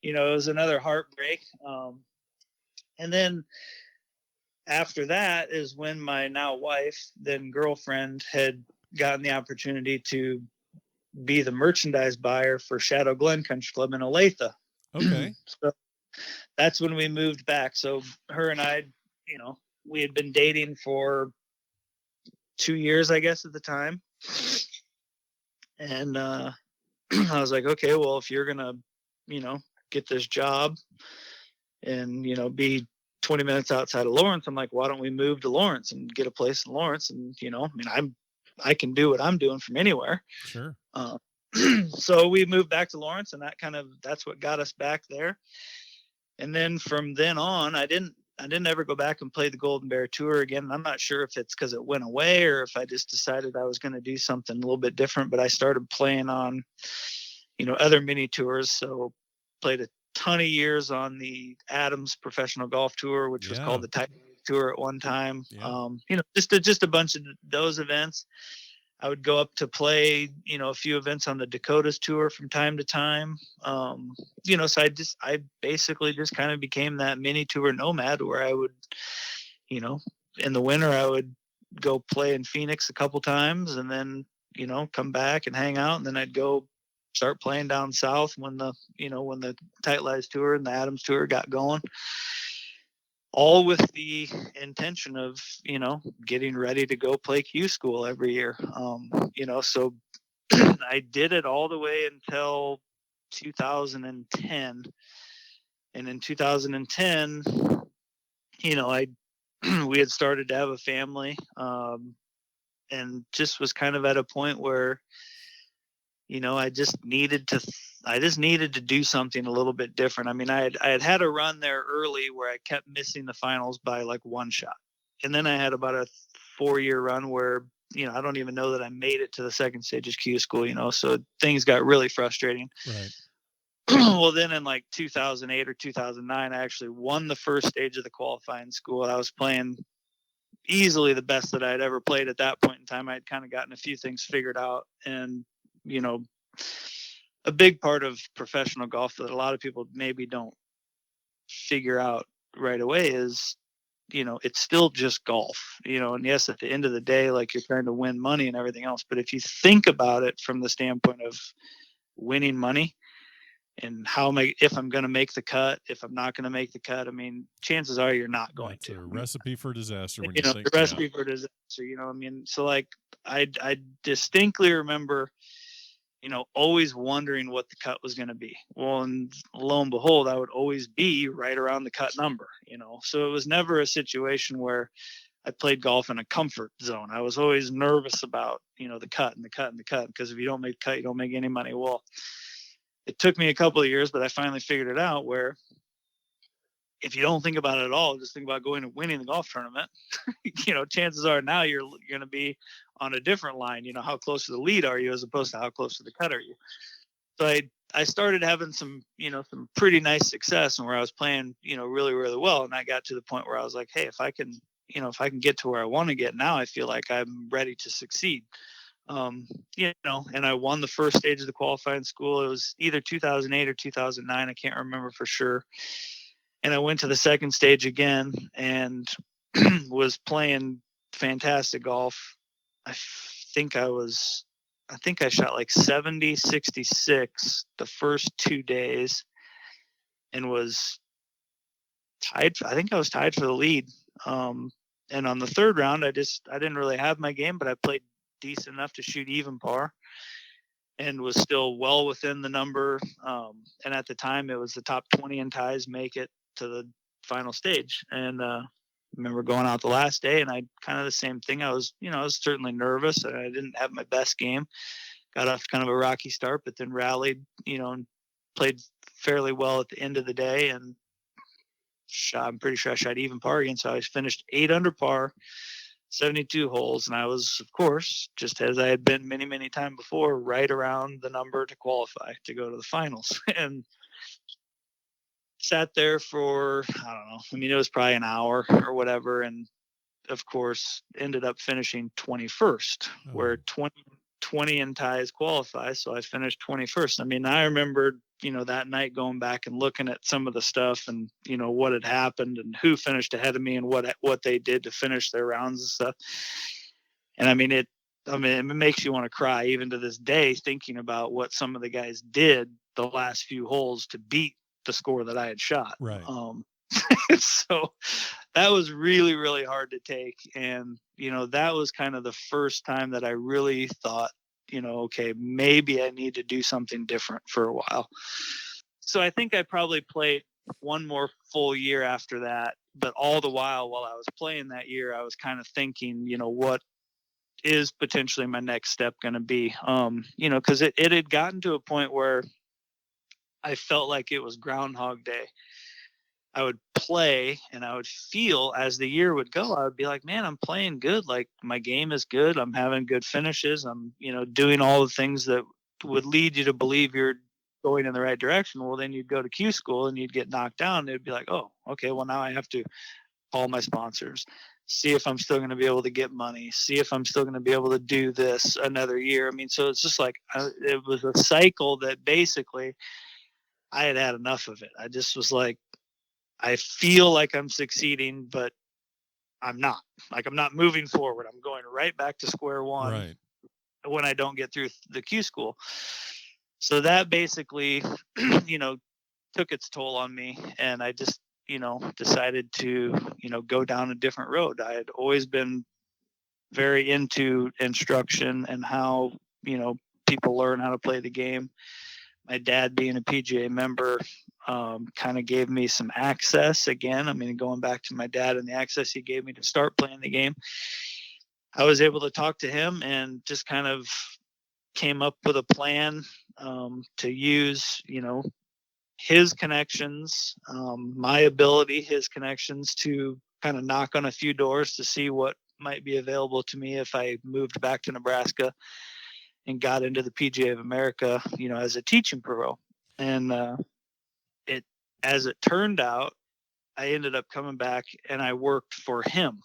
Speaker 3: it was another heartbreak. And then after that is when my now wife, then girlfriend, had gotten the opportunity to be the merchandise buyer for Shadow Glen Country Club in Olathe.
Speaker 2: Okay.
Speaker 3: So that's when we moved back. So her and I, we had been dating for 2 years, I guess, at the time. And I was like, okay, well, if you're going to, get this job and, you know, be 20 minutes outside of Lawrence. I'm like, why don't we move to Lawrence and get a place in Lawrence? And, you know, I mean, I can do what I'm doing from anywhere.
Speaker 2: Sure.
Speaker 3: So we moved back to Lawrence, and that's what got us back there. And then from then on, I didn't ever go back and play the Golden Bear Tour again. I'm not sure if it's because it went away or if I just decided I was going to do something a little bit different, but I started playing on, you know, other mini tours. So played a ton of years on the Adams Professional Golf Tour, which was called the Titan Tour at one time. You know, just a bunch of those events. I would go up to play, you know, a few events on the Dakotas Tour from time to time. You know, so I basically just kind of became that mini tour nomad where I would, you know, in the winter I would go play in Phoenix a couple times and then, you know, come back and hang out. And then I'd go start playing down south when the Tight Lies Tour and the Adams Tour got going. All with the intention of, you know, getting ready to go play Q school every year. You know, so I did it all the way until 2010. And in 2010, you know, we had started to have a family, and just was kind of at a point where, you know, I just needed to do something a little bit different. I mean, I had a run there early where I kept missing the finals by like one shot. And then I had about a 4-year run where, you know, I don't even know that I made it to the second stage of Q school, you know, so things got really frustrating.
Speaker 2: Right.
Speaker 3: Well, then in like 2008 or 2009, I actually won the first stage of the qualifying school. I was playing easily the best that I'd ever played at that point in time. I'd kind of gotten a few things figured out, and, you know, a big part of professional golf that a lot of people maybe don't figure out right away is, you know, it's still just golf, you know, and yes, at the end of the day, like, you're trying to win money and everything else. But if you think about it from the standpoint of winning money and if I'm going to make the cut, if I'm not going to make the cut, I mean, chances are you're not going to.
Speaker 2: A recipe for disaster. When
Speaker 3: you know, the recipe for disaster, you know, I mean, so like I distinctly remember, you know, always wondering what the cut was going to be. Well, and lo and behold, I would always be right around the cut number, you know. So it was never a situation where I played golf in a comfort zone. I was always nervous about, you know, the cut and the cut and the cut, because if you don't make the cut, you don't make any money. Well, it took me a couple of years, but I finally figured it out where if you don't think about it at all, just think about going and winning the golf tournament, you know, chances are now you're going to be on a different line. You know, how close to the lead are you as opposed to how close to the cut are you? So I started having some pretty nice success, and where I was playing, you know, really, really well. And I got to the point where I was like, hey, if I can get to where I want to get now, I feel like I'm ready to succeed. You know, and I won the first stage of the qualifying school. It was either 2008 or 2009. I can't remember for sure. And I went to the second stage again and was playing fantastic golf. I think I shot like 70, 66 the first 2 days and was tied. I think I was tied for the lead. And on the third round, I didn't really have my game, but I played decent enough to shoot even par and was still well within the number. And at the time, it was the top 20 in ties make it to the final stage. And I remember going out the last day, and I kind of the same thing. I was certainly nervous. I didn't have my best game. Got off kind of a rocky start, but then rallied, you know, and played fairly well at the end of the day, and I'm pretty sure I shot even par again. So I finished 8 under par, 72 holes. And I was, of course, just as I had been many, many times before, right around the number to qualify to go to the finals. And sat there for, I don't know, I mean, it was probably an hour or whatever. And of course, ended up finishing 21st, where 20 in ties qualify. So I finished 21st. I mean, I remember, you know, that night going back and looking at some of the stuff and, you know, what had happened and who finished ahead of me and what they did to finish their rounds and stuff. And I mean, it makes you want to cry even to this day, thinking about what some of the guys did the last few holes to beat the score that I had shot.
Speaker 2: Right.
Speaker 3: So that was really, really hard to take. And, you know, that was kind of the first time that I really thought, you know, okay, maybe I need to do something different for a while. so I think I probably played one more full year after that, but all the while I was playing that year, I was kind of thinking, what is potentially my next step going to be? Cause it had gotten to a point where I felt like it was Groundhog Day. I would play and I would feel as the year would go, I would be like, man, I'm playing good. Like my game is good. I'm having good finishes. I'm, doing all the things that would lead you to believe you're going in the right direction. Well, then you'd go to Q school and you'd get knocked down. It'd be like, oh, okay, well now I have to call my sponsors, see if I'm still going to be able to get money, see if I'm still going to be able to do this another year. I mean, so it's just like, it was a cycle that basically I had enough of it. I just was like, I feel like I'm succeeding, but I'm not. Like I'm not moving forward. I'm going right back to square one when I don't get through the Q school. So that basically, took its toll on me. And I just, decided to, go down a different road. I had always been very into instruction and how, people learn how to play the game. My dad being a PGA member kind of gave me some access again. I mean, going back to my dad and the access he gave me to start playing the game, I was able to talk to him and just kind of came up with a plan to use, his connections, my ability, his connections to kind of knock on a few doors to see what might be available to me if I moved back to Nebraska and got into the PGA of America, as a teaching pro. And as it turned out, I ended up coming back and I worked for him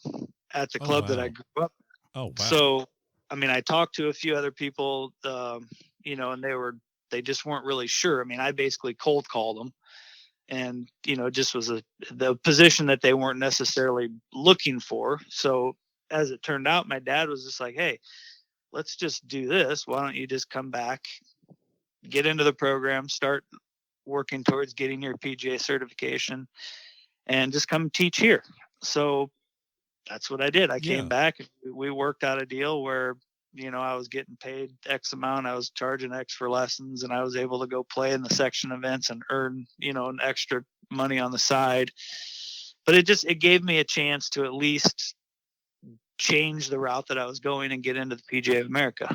Speaker 3: at the club that I grew up.
Speaker 2: Oh, wow.
Speaker 3: So, I mean, I talked to a few other people, and they just weren't really sure. I mean, I basically cold called them and, just was the position that they weren't necessarily looking for. So as it turned out, my dad was just like, hey, let's just do this. Why don't you just come back, get into the program, start working towards getting your PGA certification and just come teach here. So that's what I did. I came back and we worked out a deal where, I was getting paid X amount. I was charging X for lessons and I was able to go play in the section events and earn, an extra money on the side. But it gave me a chance to at least change the route that I was going and get into the PGA of America.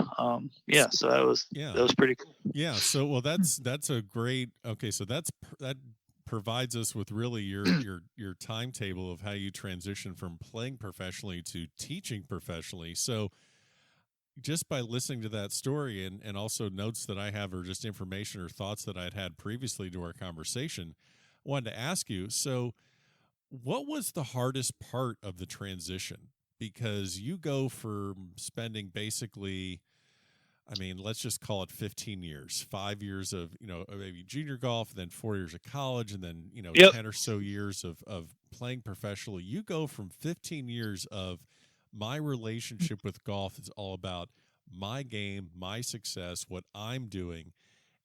Speaker 3: So that was pretty cool.
Speaker 2: Yeah. So, well, that's a great, okay. So that provides us with really your timetable of how you transition from playing professionally to teaching professionally. So just by listening to that story and also notes that I have, or just information or thoughts that I'd had previously to our conversation, I wanted to ask you, so what was the hardest part of the transition? Because you go from spending basically, I mean, let's just call it 15 years, 5 years of, maybe junior golf, then 4 years of college, and then, 10 or so years of playing professionally. You go from 15 years of my relationship with golf is all about my game, my success, what I'm doing.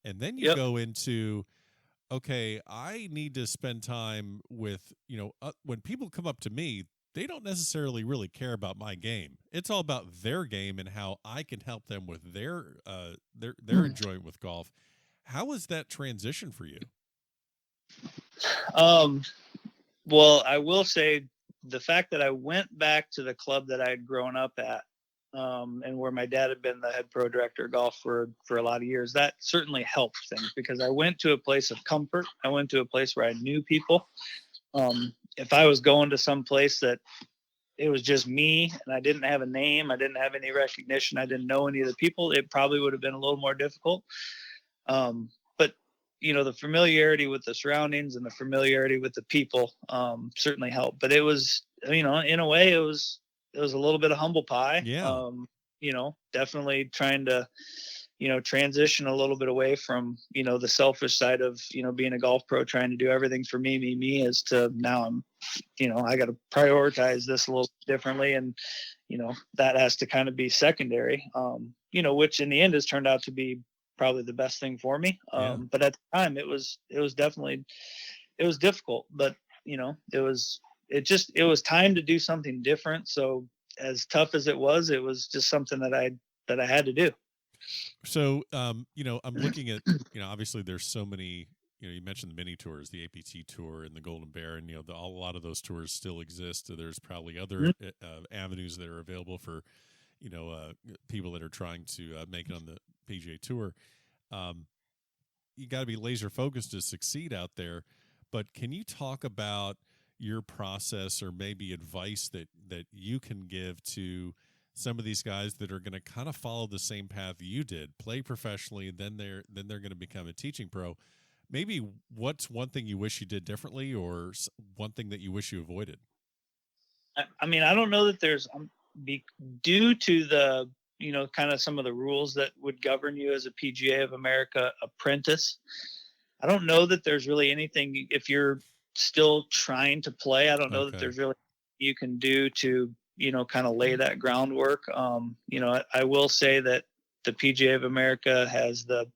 Speaker 2: And then you go into, okay, I need to spend time with, when people come up to me, they don't necessarily really care about my game. It's all about their game and how I can help them with their enjoyment with golf. How was that transition for you?
Speaker 3: Well, I will say the fact that I went back to the club that I had grown up at, and where my dad had been the head pro director of golf for a lot of years, that certainly helped things because I went to a place of comfort. I went to a place where I knew people. If I was going to some place that it was just me and I didn't have a name, I didn't have any recognition, I didn't know any of the people, it probably would have been a little more difficult. But the familiarity with the surroundings and the familiarity with the people certainly helped. But it was, in a way, it was a little bit of humble pie.
Speaker 2: Yeah.
Speaker 3: Definitely trying to transition a little bit away from, the selfish side of, being a golf pro, trying to do everything for me, as to now I'm, I got to prioritize this a little differently. And, that has to kind of be secondary, which in the end has turned out to be probably the best thing for me. But at the time it was difficult, but it was time to do something different. So as tough as it was just something that I had to do.
Speaker 2: So, I'm looking at, obviously there's so many, you mentioned the mini tours, the APT tour and the Golden Bear, and a lot of those tours still exist. So there's probably other avenues that are available for people that are trying to make it on the PGA Tour. You got to be laser focused to succeed out there. But can you talk about your process or maybe advice that you can give to some of these guys that are going to kind of follow the same path you did, play professionally, and then they're going to become a teaching pro? Maybe what's one thing you wish you did differently, or one thing that you wish you avoided?
Speaker 3: I mean, I don't know that there's due to the, kind of some of the rules that would govern you as a PGA of America apprentice. I don't know that there's really anything, if you're still trying to play, I don't know that there's really you can do to, kind of lay that groundwork. I will say that the PGA of America has the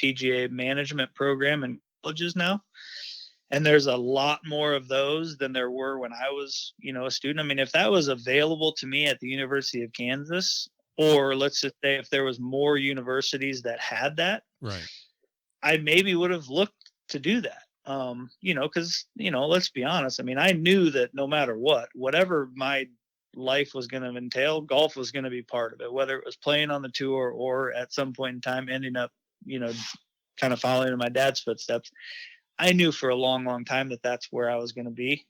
Speaker 3: PGA management program in colleges now. And there's a lot more of those than there were when I was, a student. I mean, if that was available to me at the University of Kansas, or let's just say if there was more universities that had that,
Speaker 2: right,
Speaker 3: I maybe would have looked to do that. Because, let's be honest. I mean, I knew that no matter whatever my life was going to entail, golf was going to be part of it, whether it was playing on the tour or at some point in time ending up, kind of following in my dad's footsteps. I knew for a long, long time that that's where I was going to be.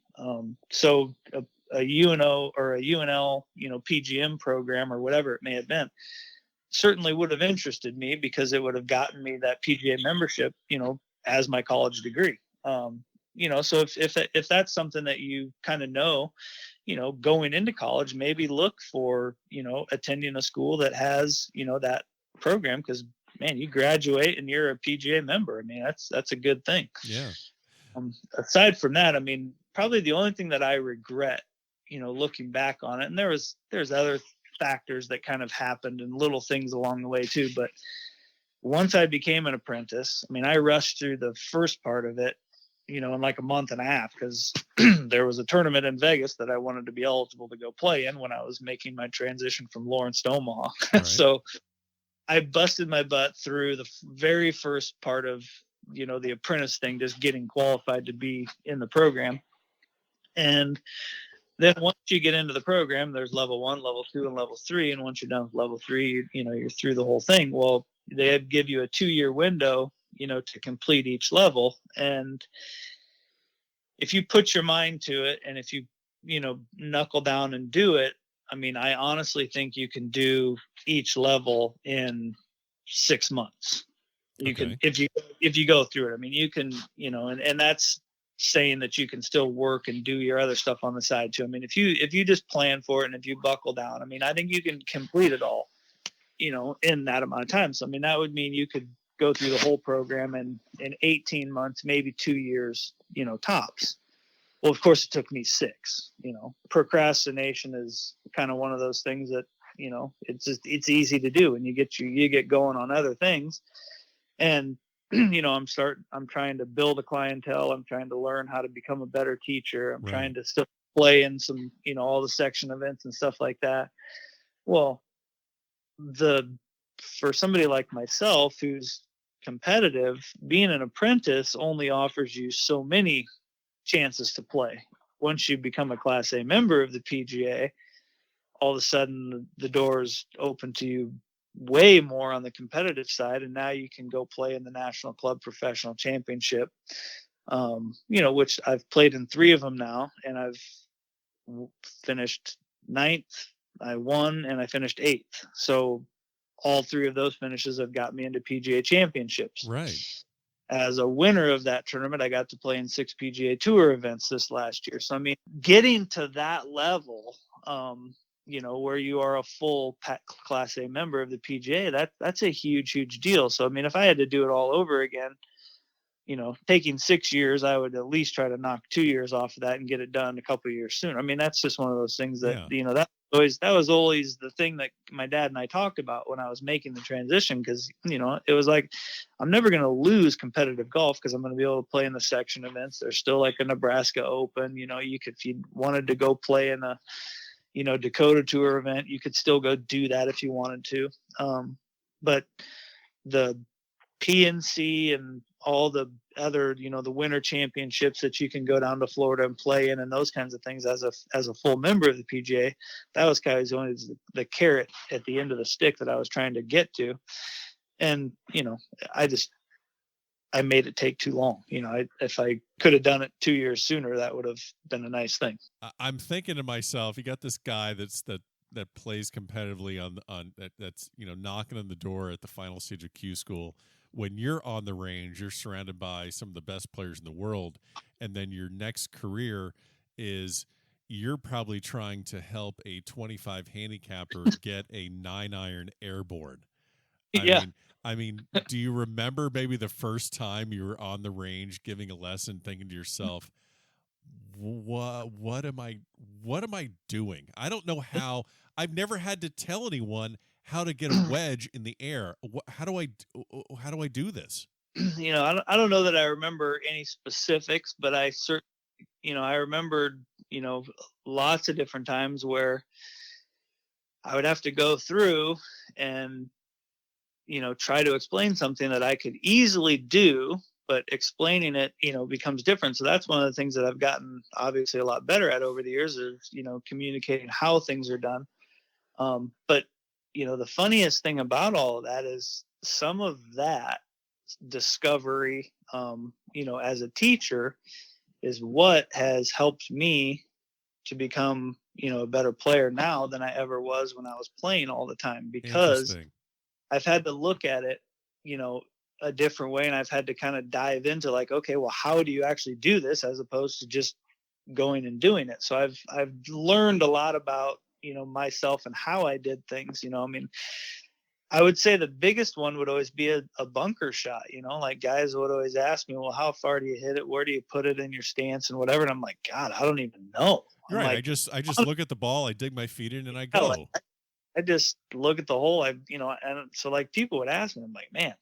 Speaker 3: So a UNO or a UNL, PGM program or whatever it may have been, certainly would have interested me because it would have gotten me that PGA membership, as my college degree. So if that's something that you kind of going into college, maybe look for, attending a school that has, that program, because man, you graduate and you're a PGA member. I mean, that's a good thing.
Speaker 2: Yeah.
Speaker 3: Aside from that, I mean, probably the only thing that I regret, looking back on it, and there's other factors that kind of happened and little things along the way too. But once I became an apprentice, I mean, I rushed through the first part of it, in like a month and a half, because there was a tournament in Vegas that I wanted to be eligible to go play in when I was making my transition from Lawrence to Omaha. Right. So I busted my butt through the very first part of, the apprentice thing, just getting qualified to be in the program. And then once you get into the program, there's level 1, level 2, and level 3. And once you're done with level 3, you're through the whole thing. Well, they give you a 2-year window, to complete each level. And if you put your mind to it, and if you, knuckle down and do it, I mean, I honestly think you can do each level in 6 months. You can, if you go through it. I mean, you can, and that's saying that you can still work and do your other stuff on the side too. I mean, if you just plan for it and if you buckle down, I mean, I think you can complete it all, in that amount of time. So, I mean, that would mean you could go through the whole program in 18 months, maybe 2 years, tops. Well, of course, it took me 6. Procrastination is kind of one of those things that, it's easy to do, and you get going on other things. And, I'm trying to build a clientele. I'm trying to learn how to become a better teacher. I'm trying to still play in some, all the section events and stuff like that. Well, for somebody like myself who's competitive, being an apprentice only offers you so many chances to play. Once you become a Class A member of the PGA, all of a sudden the doors open to you way more on the competitive side, and now you can go play in the National Club Professional Championship, which I've played in 3 of them now, and I've finished 9th, I won, and I finished 8th. So all 3 of those finishes have got me into PGA Championships.
Speaker 2: Right.
Speaker 3: As a winner of that tournament, I got to play in 6 PGA Tour events this last year. So, I mean, getting to that level, where you are a full Class A member of the PGA, that's a huge, huge deal. So, I mean, if I had to do it all over again, taking 6 years, I would at least try to knock 2 years off of that and get it done a couple of years sooner. I mean, that's just one of those things that, that was always the thing that my dad and I talked about when I was making the transition. Cause it was like, I'm never going to lose competitive golf because I'm going to be able to play in the section events. There's still like a Nebraska Open, if you wanted to go play in a, Dakota Tour event, you could still go do that if you wanted to. But the PNC and all the other, the winter championships that you can go down to Florida and play in and those kinds of things as a full member of the PGA. That was kind of only the carrot at the end of the stick that I was trying to get to. And, I made it take too long. If I could have done it 2 years sooner, that would have been a nice thing.
Speaker 2: I'm thinking to myself, you got this guy that plays competitively on that's knocking on the door at the final stage of Q school. When you're on the range, you're surrounded by some of the best players in the world, and then your next career is you're probably trying to help a 25 handicapper get a 9-iron airborne. I mean, do you remember maybe the first time you were on the range giving a lesson, thinking to yourself, what am I doing? I don't know how. I've never had to tell anyone how to get a wedge in the air. How do I do this?
Speaker 3: I don't know that I remember any specifics, but I remembered, lots of different times where I would have to go through and, try to explain something that I could easily do, but explaining it, becomes different. So that's one of the things that I've gotten obviously a lot better at over the years is, communicating how things are done. But, the funniest thing about all of that is some of that discovery, as a teacher is what has helped me to become, a better player now than I ever was when I was playing all the time, because I've had to look at it, a different way. And I've had to kind of dive into like, okay, well, how do you actually do this as opposed to just going and doing it? So I've learned a lot about, myself and how I did things. I would say the biggest one would always be a bunker shot, like guys would always ask me, well, how far do you hit it? Where do you put it in your stance and whatever? And I'm like, God, I don't even know.
Speaker 2: Right.
Speaker 3: Like,
Speaker 2: I just look at the ball, I dig my feet in and I go.
Speaker 3: I just look at the hole. And so like people would ask me, I'm like, man,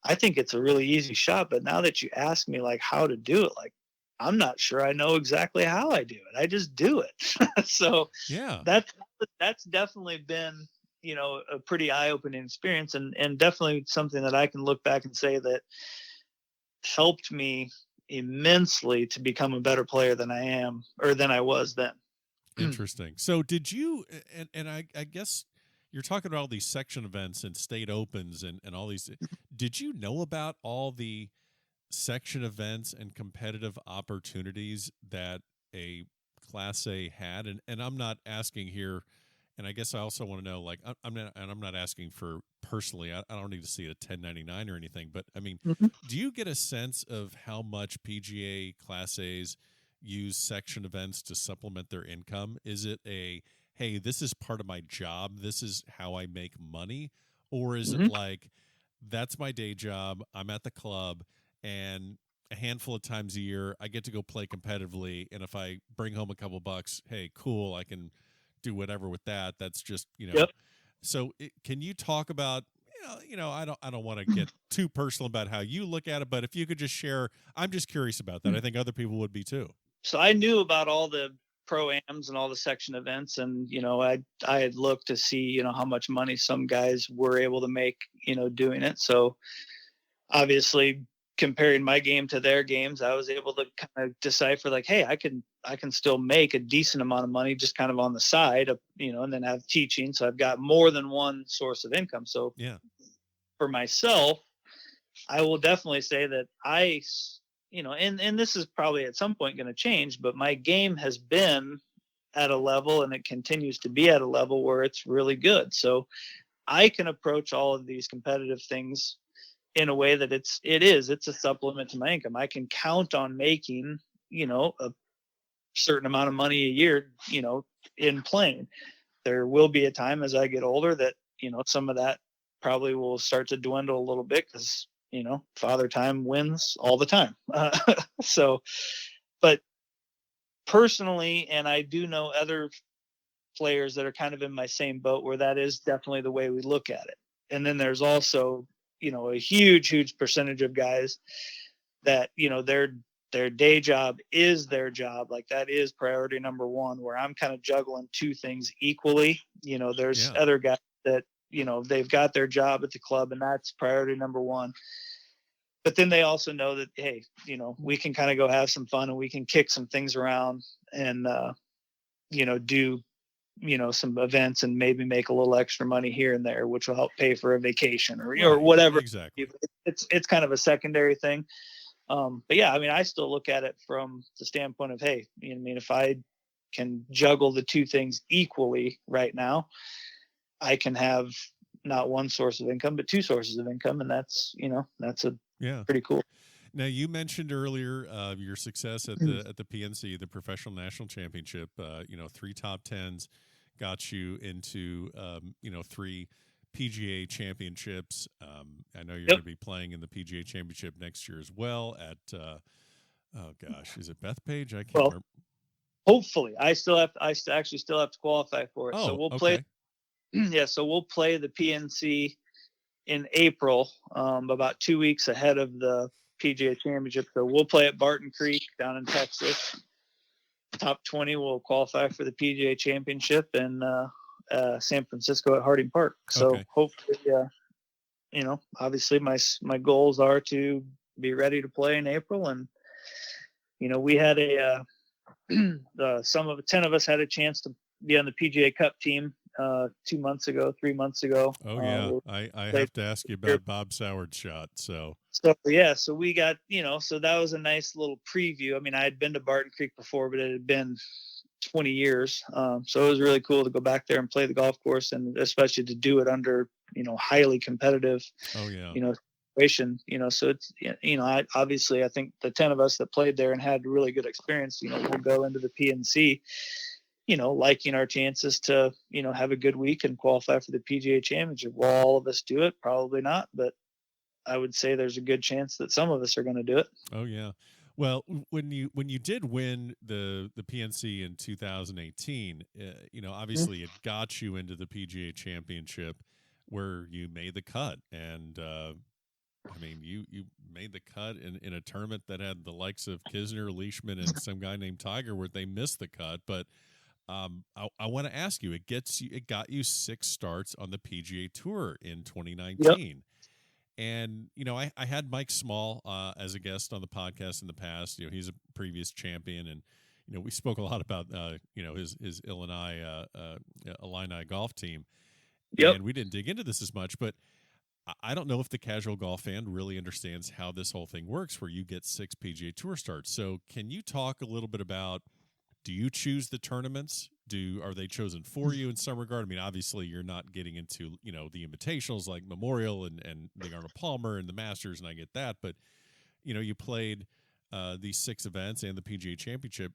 Speaker 3: I think it's a really easy shot. But now that you ask me like how to do it, like, I'm not sure I know exactly how I do it. I just do it. So
Speaker 2: yeah,
Speaker 3: that's definitely been, a pretty eye-opening experience and definitely something that I can look back and say that helped me immensely to become a better player than I am or than I was then.
Speaker 2: Interesting. So did you, and I guess you're talking about all these section events and state opens and all these, did you know about all the section events and competitive opportunities that a Class A had? And I'm not asking here, and I guess I also want to know, like, I'm not asking for personally, I don't need to see a 1099 or anything, but I mean, do you get a sense of how much PGA Class A's use section events to supplement their income? Is it hey, this is part of my job, this is how I make money? Or is it like, that's my day job, I'm at the club, and a handful of times a year I get to go play competitively, and if I bring home a couple bucks, hey, cool, I can do whatever with that. That's just,
Speaker 3: Yep.
Speaker 2: So can you talk about, I don't want to get too personal about how you look at it, but if you could just share, I'm just curious about that. I think other people would be too.
Speaker 3: So I knew about all the pro-ams and all the section events, and I had looked to see how much money some guys were able to make doing it. So obviously comparing my game to their games, I was able to kind of decipher like, hey, I can still make a decent amount of money just kind of on the side of, and then have teaching, so I've got more than one source of income. So
Speaker 2: yeah,
Speaker 3: for myself, I will definitely say that and this is probably at some point going to change, but my game has been at a level, and it continues to be at a level where it's really good. So I can approach all of these competitive things in a way that it's a supplement to my income. I can count on making, a certain amount of money a year, in playing. There will be a time as I get older that, some of that probably will start to dwindle a little bit because, father time wins all the time. So, but personally, and I do know other players that are kind of in my same boat where that is definitely the way we look at it. And then there's also, a huge percentage of guys that, their day job is their job. Like that is priority number one, where I'm kind of juggling two things equally. There's other guys that, they've got their job at the club and that's priority number one. but then they also know that, hey, we can kind of go have some fun and we can kick some things around and, do, some events and maybe make a little extra money here and there, which will help pay for a vacation or, or whatever.
Speaker 2: Exactly.
Speaker 3: It's kind of a secondary thing. But yeah, I mean, I still look at it from the standpoint of, hey, if I can juggle the two things equally right now, I can have not one source of income, but two sources of income. And that's pretty cool.
Speaker 2: Now, you mentioned earlier your success at the PNC, the Professional National Championship. 3 top 10s got you into 3 PGA Championships. I know you're going to be playing in the PGA Championship next year as well. At is it Bethpage? I can't remember.
Speaker 3: Hopefully, I actually still have to qualify for it.
Speaker 2: Oh,
Speaker 3: so we'll play. Yeah, so we'll play the PNC in April, about 2 weeks ahead of the PGA Championship. So we'll play at Barton Creek down in Texas. Top 20 will qualify for the PGA Championship in San Francisco at Harding Park. So hopefully, obviously my goals are to be ready to play in April. And, we had 10 of us had a chance to be on the PGA Cup team 3 months ago.
Speaker 2: Oh yeah, I have to ask you about Bob Soward's shot. So
Speaker 3: we got, so that was a nice little preview. I mean, I had been to Barton Creek before, but it had been 20 years. So it was really cool to go back there and play the golf course, and especially to do it under, highly competitive, situation, so it's, I think the 10 of us that played there and had really good experience, we'll go into the PNC, liking our chances to, have a good week and qualify for the PGA Championship. Will all of us do it? Probably not, but I would say there's a good chance that some of us are going to do it.
Speaker 2: Oh yeah. Well, when you did win the PNC in 2018, obviously it got you into the PGA Championship where you made the cut. And, you made the cut in a tournament that had the likes of Kisner, Leishman, and some guy named Tiger where they missed the cut. But I want to ask you, it got you 6 starts on the PGA Tour in 2019. Yep. And, I had Mike Small as a guest on the podcast in the past. He's a previous champion, and, we spoke a lot about, his Illini golf team. Yep. And we didn't dig into this as much, but I don't know if the casual golf fan really understands how this whole thing works where you get 6 PGA Tour starts. So can you talk a little bit about, do you choose the tournaments? Are they chosen for you in some regard? I mean, obviously you're not getting into, the invitationals like Memorial and the Arnold Palmer and the Masters, and I get that, but you played these 6 events and the PGA Championship.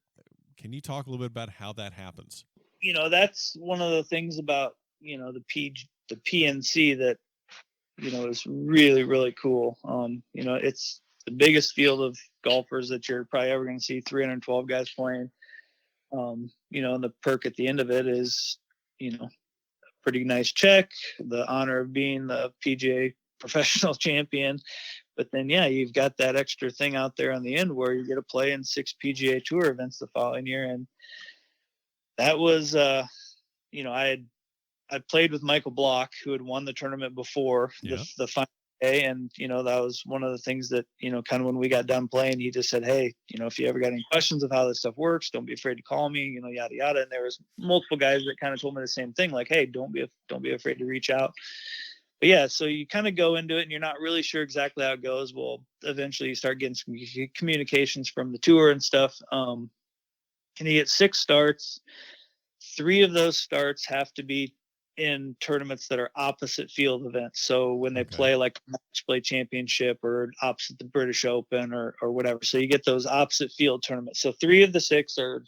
Speaker 2: Can you talk a little bit about how that happens?
Speaker 3: That's one of the things about, the PNC that, is really, really cool. It's the biggest field of golfers that you're probably ever going to see, 312 guys playing. And the perk at the end of it is, a pretty nice check, the honor of being the PGA Professional Champion. But then, you've got that extra thing out there on the end where you get to play in 6 PGA Tour events the following year. And that was, I played with Michael Block, who had won the tournament before the final day. And, that was one of the things that, kind of when we got done playing, he just said, hey, if you ever got any questions of how this stuff works, don't be afraid to call me, yada, yada. And there was multiple guys that kind of told me the same thing, like, hey, don't be afraid to reach out. But yeah, so you kind of go into it and you're not really sure exactly how it goes. Well, eventually you start getting some communications from the tour and stuff. And you get 6 starts. 3 of those starts have to be in tournaments that are opposite field events. So when they play like match play championship or opposite the British Open or whatever. So you get those opposite field tournaments. So 3 of the 6 are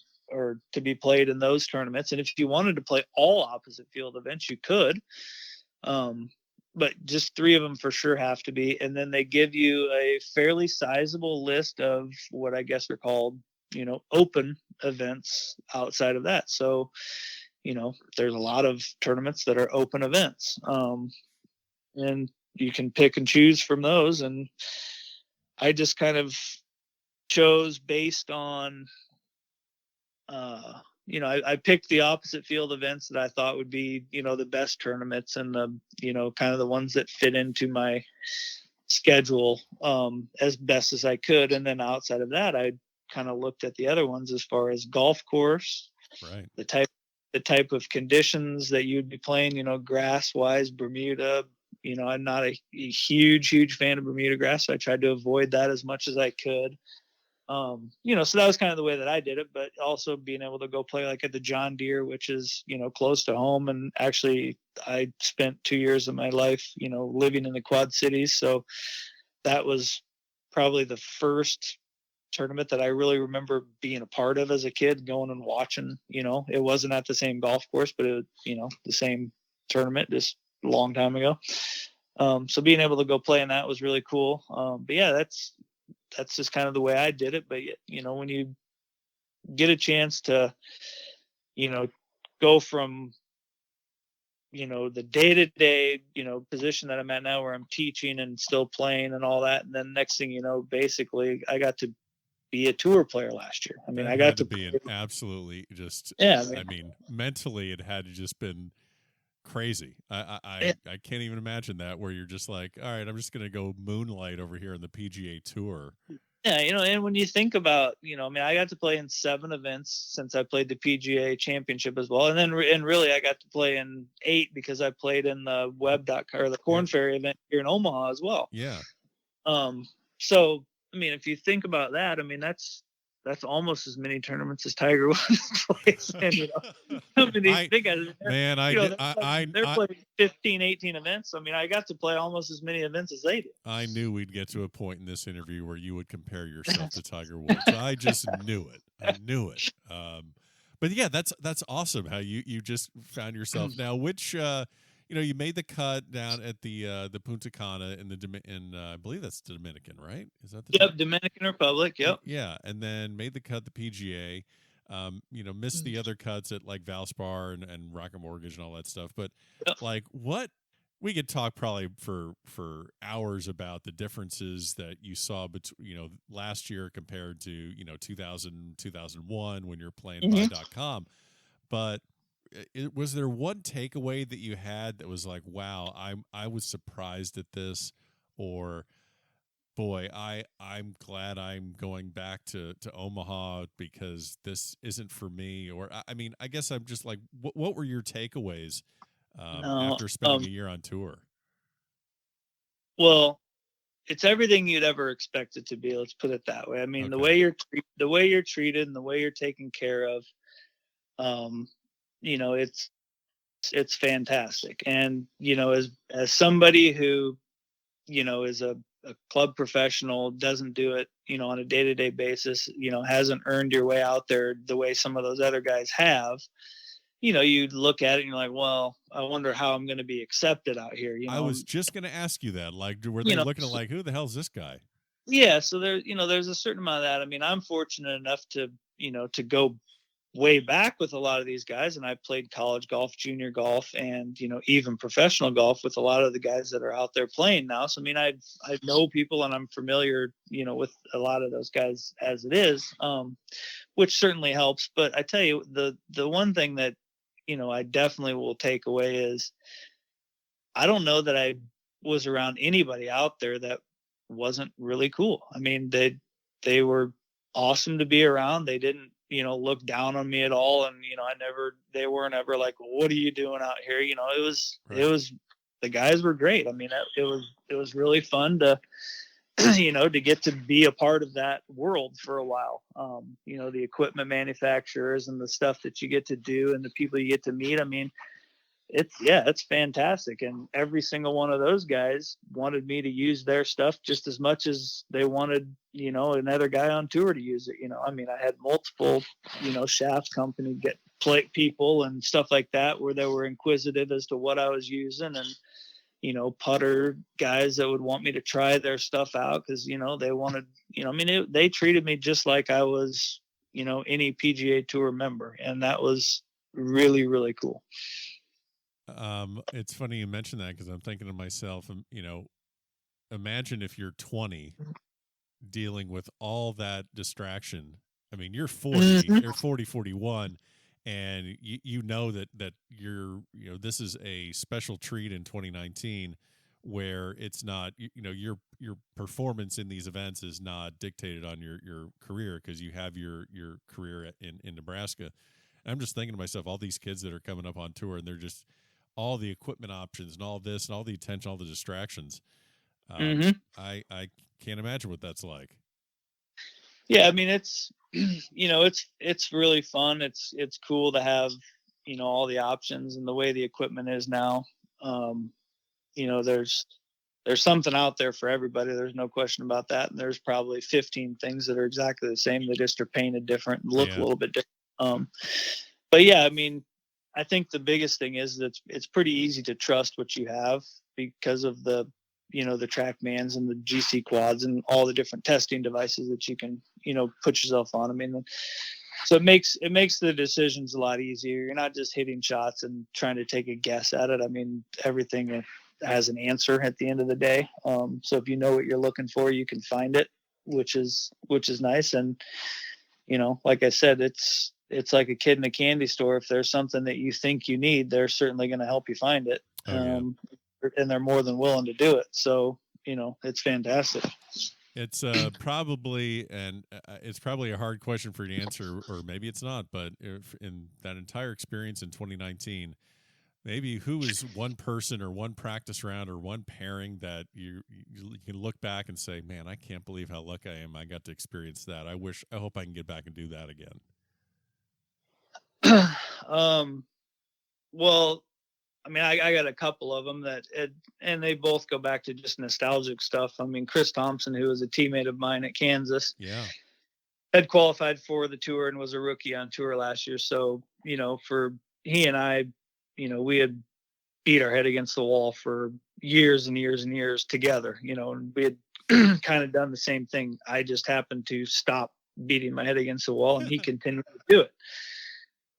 Speaker 3: to be played in those tournaments. And if you wanted to play all opposite field events, you could. But just 3 of them for sure have to be. And then they give you a fairly sizable list of what I guess are called, open events outside of that. So, there's a lot of tournaments that are open events. And you can pick and choose from those. And I just kind of chose based on, I picked the opposite field events that I thought would be, the best tournaments and the, kind of the ones that fit into my, schedule as best as I could. And then outside of that, I kind of looked at the other ones as far as golf course,
Speaker 2: right,
Speaker 3: the type of conditions that you'd be playing, grass wise, Bermuda. I'm not a huge fan of Bermuda grass, so I tried to avoid that as much as I could. So that was kind of the way that I did it, but also being able to go play like at the John Deere, which is, close to home. And actually I spent 2 years of my life, living in the Quad Cities. So that was probably the first tournament that I really remember being a part of as a kid, going and watching. It wasn't at the same golf course, but it was, the same tournament just a long time ago. So being able to go play in that was really cool. But yeah, that's just kind of the way I did it. But when you get a chance to, go from, the day-to-day, position that I'm at now, where I'm teaching and still playing and all that. And then next thing, basically I got to be a tour player last year. I mean, I got to
Speaker 2: be an absolutely just, I mean, mentally it had to just been crazy. I can't even imagine that, where you're just like, all right, I'm just going to go moonlight over here in the PGA Tour.
Speaker 3: Yeah, and when you think about, I got to play in 7 events since I played the PGA Championship as well, and really I got to play in 8 because I played in the or the Kornferry event here in Omaha as well.
Speaker 2: Yeah.
Speaker 3: So if you think about that, that's almost as many tournaments as Tiger Woods plays. And some of these big guys, they're playing 15, 18 events. I got to play almost as many events as they did.
Speaker 2: I knew we'd get to a point in this interview where you would compare yourself to Tiger Woods. I just knew it. But yeah, that's awesome how you just found yourself. Now, which you made the cut down at the Punta Cana in I believe that's the Dominican, right? Is that the
Speaker 3: Dominican Republic? Yep.
Speaker 2: Yeah, and then made the cut the PGA. Missed the other cuts at like Valspar and Rocket Mortgage and all that stuff. But like, what we could talk probably for hours about the differences that you saw between last year compared to 2001 when you're playing by.com. But was there one takeaway that you had that was like, wow, I was surprised at this, or boy, I'm glad I'm going back to Omaha because this isn't for me? Or I guess I'm just like, what were your takeaways after spending a year on tour?
Speaker 3: Well, it's everything you'd ever expect it to be. Let's put it that way. Okay. The way you're treated and the way you're taken care of, it's fantastic. And, as somebody who, is a club professional, doesn't do it, on a day-to-day basis, hasn't earned your way out there the way some of those other guys have, you look at it and you're like, well, I wonder how I'm going to be accepted out here.
Speaker 2: I was just going to ask you that. Like, were they looking at like, who the hell's this guy?
Speaker 3: Yeah. So there's a certain amount of that. I'm fortunate enough to, to go way back with a lot of these guys, and I played college golf, junior golf, and even professional golf with a lot of the guys that are out there playing now. So I know people, and I'm familiar with a lot of those guys as it is, which certainly helps. But I tell you, the one thing that I definitely will take away is I don't know that I was around anybody out there that wasn't really cool. They were awesome to be around. They didn't look down on me at all. And, they weren't ever like, well, what are you doing out here? It was the guys were great. It was really fun to, to get to be a part of that world for a while. The equipment manufacturers and the stuff that you get to do and the people you get to meet. It's fantastic. And every single one of those guys wanted me to use their stuff just as much as they wanted, another guy on tour to use it. I had multiple, shaft company people and stuff like that, where they were inquisitive as to what I was using, and, putter guys that would want me to try their stuff out. Cause they wanted, they treated me just like I was, any PGA Tour member. And that was really, really cool.
Speaker 2: It's funny you mentioned that, because I'm thinking to myself, imagine if you're 20 dealing with all that distraction. You're 40, you're 40, 41, and you know that you're, this is a special treat in 2019 where it's not, your performance in these events is not dictated on your career, because you have your career in Nebraska. And I'm just thinking to myself, all these kids that are coming up on tour, and they're just all the equipment options and all this and all the attention, all the distractions. I can't imagine what that's like.
Speaker 3: Yeah, I mean, it's it's really fun. It's cool to have all the options, and the way the equipment is now. There's something out there for everybody. There's no question about that. And there's probably 15 things that are exactly the same. They just are painted different and look a little bit different. But yeah, I mean, I think the biggest thing is that it's pretty easy to trust what you have, because of the the TrackMans and the GC quads and all the different testing devices that you can put yourself on. I mean, so it makes the decisions a lot easier. You're not just hitting shots and trying to take a guess at it. I mean, everything has an answer at the end of the day. So if you know what you're looking for, you can find it, which is nice. And like I said, it's like a kid in a candy store. If there's something that you think you need, they're certainly going to help you find it. And they're more than willing to do it. So it's fantastic.
Speaker 2: It's probably a hard question for you to answer, or maybe it's not. But if in that entire experience in 2019, maybe who is one person or one practice round or one pairing that you can look back and say, man, I can't believe how lucky I am I got to experience that. I hope I can get back and do that again.
Speaker 3: Well, I mean, I got a couple of them and they both go back to just nostalgic stuff. I mean, Chris Thompson, who was a teammate of mine at Kansas, had qualified for the tour and was a rookie on tour last year. So, for he and I, we had beat our head against the wall for years and years and years together, and we had kind of done the same thing. I just happened to stop beating my head against the wall, and he continued to do it.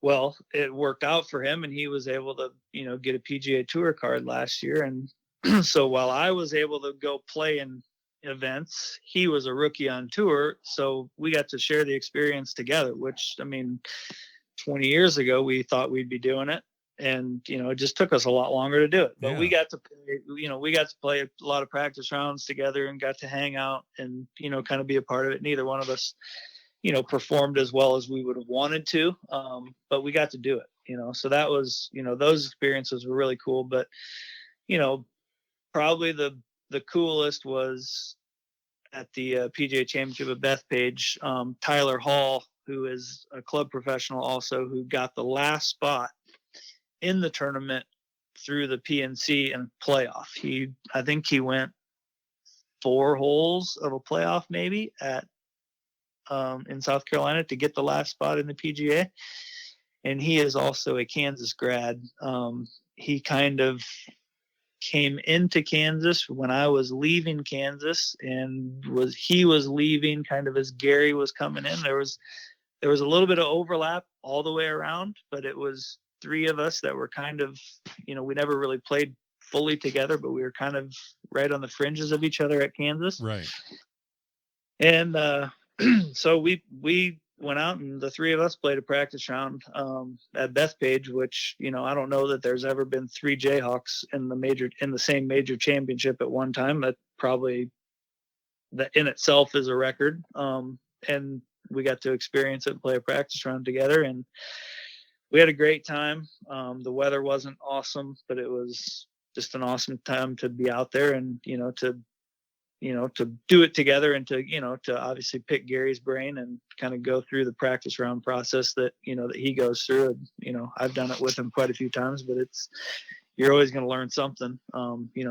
Speaker 3: Well, it worked out for him, and he was able to, get a PGA Tour card last year. And so while I was able to go play in events, he was a rookie on tour. So we got to share the experience together, which, I mean, 20 years ago, we thought we'd be doing it. And, it just took us a lot longer to do it. But we got to play a lot of practice rounds together and got to hang out and, kind of be a part of it. Neither one of us performed as well as we would have wanted to, but we got to do it, so that was, those experiences were really cool. But, probably the coolest was at the PGA Championship at Bethpage. Tyler Hall, who is a club professional also, who got the last spot in the tournament through the PNC and playoff. I think he went 4 holes of a playoff maybe in South Carolina to get the last spot in the PGA. And he is also a Kansas grad. He kind of came into Kansas when I was leaving Kansas, and he was leaving kind of as Gary was coming in. There was a little bit of overlap all the way around, but it was 3 of us that were kind of, we never really played fully together, but we were kind of right on the fringes of each other at Kansas.
Speaker 2: Right.
Speaker 3: And, so we went out, and the 3 of us played a practice round at Bethpage, which, I don't know that there's ever been 3 Jayhawks in the same major championship at one time. That probably that in itself is a record. And we got to experience it and play a practice round together, and we had a great time. The weather wasn't awesome, but it was just an awesome time to be out there and, to do it together, and to obviously pick Gary's brain and kind of go through the practice round process that he goes through. And, I've done it with him quite a few times, but you're always going to learn something,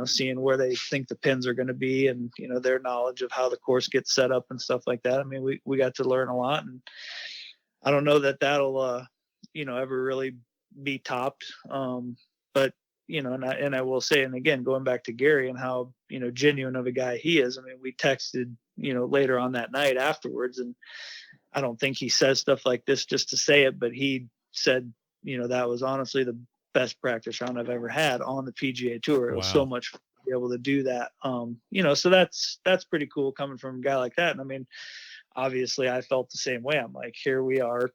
Speaker 3: seeing where they think the pins are going to be, and, their knowledge of how the course gets set up and stuff like that. I mean, we got to learn a lot, and I don't know that that'll, ever really be topped. But, and I will say, and again, going back to Gary and how, genuine of a guy he is. I mean, we texted, later on that night afterwards, and I don't think he says stuff like this just to say it, but he said, that was honestly the best practice round I've ever had on the PGA Tour. It was so much fun to be able to do that. So that's pretty cool coming from a guy like that. And I mean, obviously I felt the same way. I'm like, here we are,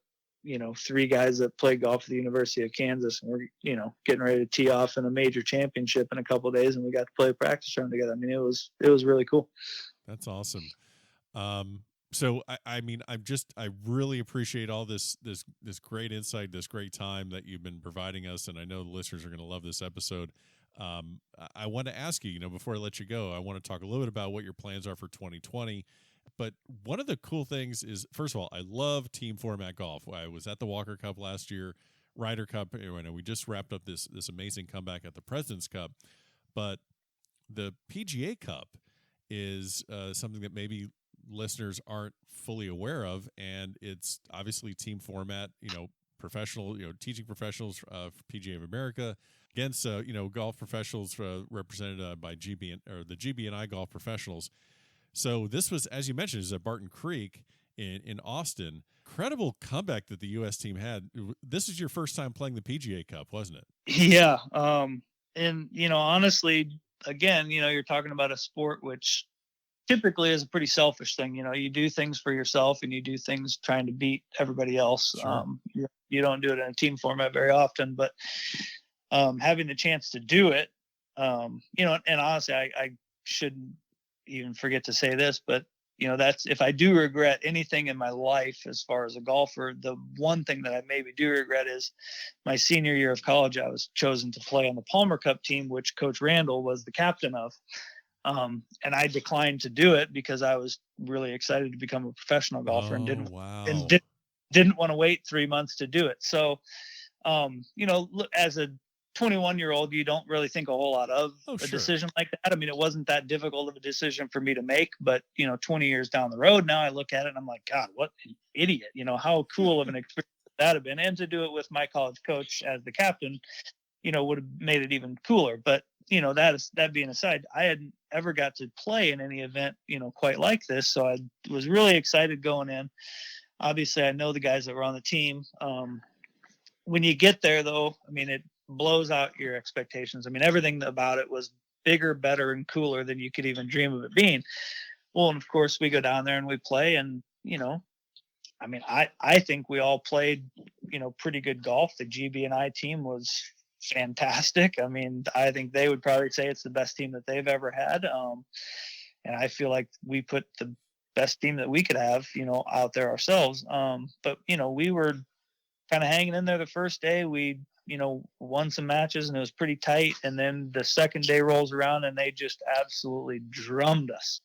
Speaker 3: three guys that played golf at the University of Kansas, and we're, getting ready to tee off in a major championship in a couple of days, and we got to play a practice round together. I mean, it was really cool.
Speaker 2: That's awesome. So I mean, I really appreciate all this great insight, this great time that you've been providing us. And I know the listeners are going to love this episode. I want to ask you, before I let you go, I want to talk a little bit about what your plans are for 2020. But one of the cool things is, first of all, I love team format golf. I was at the Walker Cup last year, Ryder Cup. We just wrapped up this amazing comeback at the President's Cup. But the PGA Cup is something that maybe listeners aren't fully aware of, and it's obviously team format. Professional, teaching professionals for PGA of America against golf professionals represented by the GB&I golf professionals. So this was, as you mentioned, is at Barton Creek in Austin. Incredible comeback that the U.S. team had. This is your first time playing the PGA Cup, wasn't it?
Speaker 3: Yeah. And, honestly, again, you're talking about a sport which typically is a pretty selfish thing. You do things for yourself and you do things trying to beat everybody else.
Speaker 2: Sure.
Speaker 3: You don't do it in a team format very often, but having the chance to do it, and honestly, I shouldn't even forget to say this, but that's, if I do regret anything in my life as far as a golfer, the one thing that I maybe do regret is my senior year of college, I was chosen to play on the Palmer Cup team, which Coach Randall was the captain of. And I declined to do it because I was really excited to become a professional golfer and didn't want to wait 3 months to do it. So, as a 21-year-old, you don't really think a whole lot of a decision like that. I mean, it wasn't that difficult of a decision for me to make, but 20 years down the road, now I look at it and I'm like, God, what an idiot. How cool of an experience that have been. And to do it with my college coach as the captain, would have made it even cooler. But, that being aside, I hadn't ever got to play in any event, quite like this. So I was really excited going in. Obviously, I know the guys that were on the team. When you get there, though, I mean, it blows out your expectations. I mean, everything about it was bigger, better, and cooler than you could even dream of it being. Well, and of course, we go down there and we play, and, I mean, I think we all played, pretty good golf. The GB&I team was fantastic. I mean, I think they would probably say it's the best team that they've ever had. And I feel like we put the best team that we could have, out there ourselves. But, we were kind of hanging in there the first day. We, won some matches and it was pretty tight. And then the second day rolls around and they just absolutely drummed us.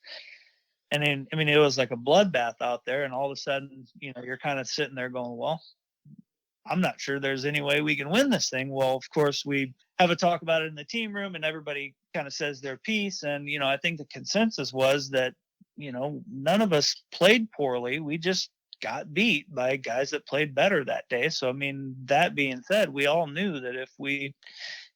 Speaker 3: And then, I mean, it was like a bloodbath out there. And all of a sudden, you're kind of sitting there going, well, I'm not sure there's any way we can win this thing. Well, of course, we have a talk about it in the team room and everybody kind of says their piece. And, I think the consensus was that, none of us played poorly. We just got beat by guys that played better that day. So, I mean, that being said, we all knew that if we,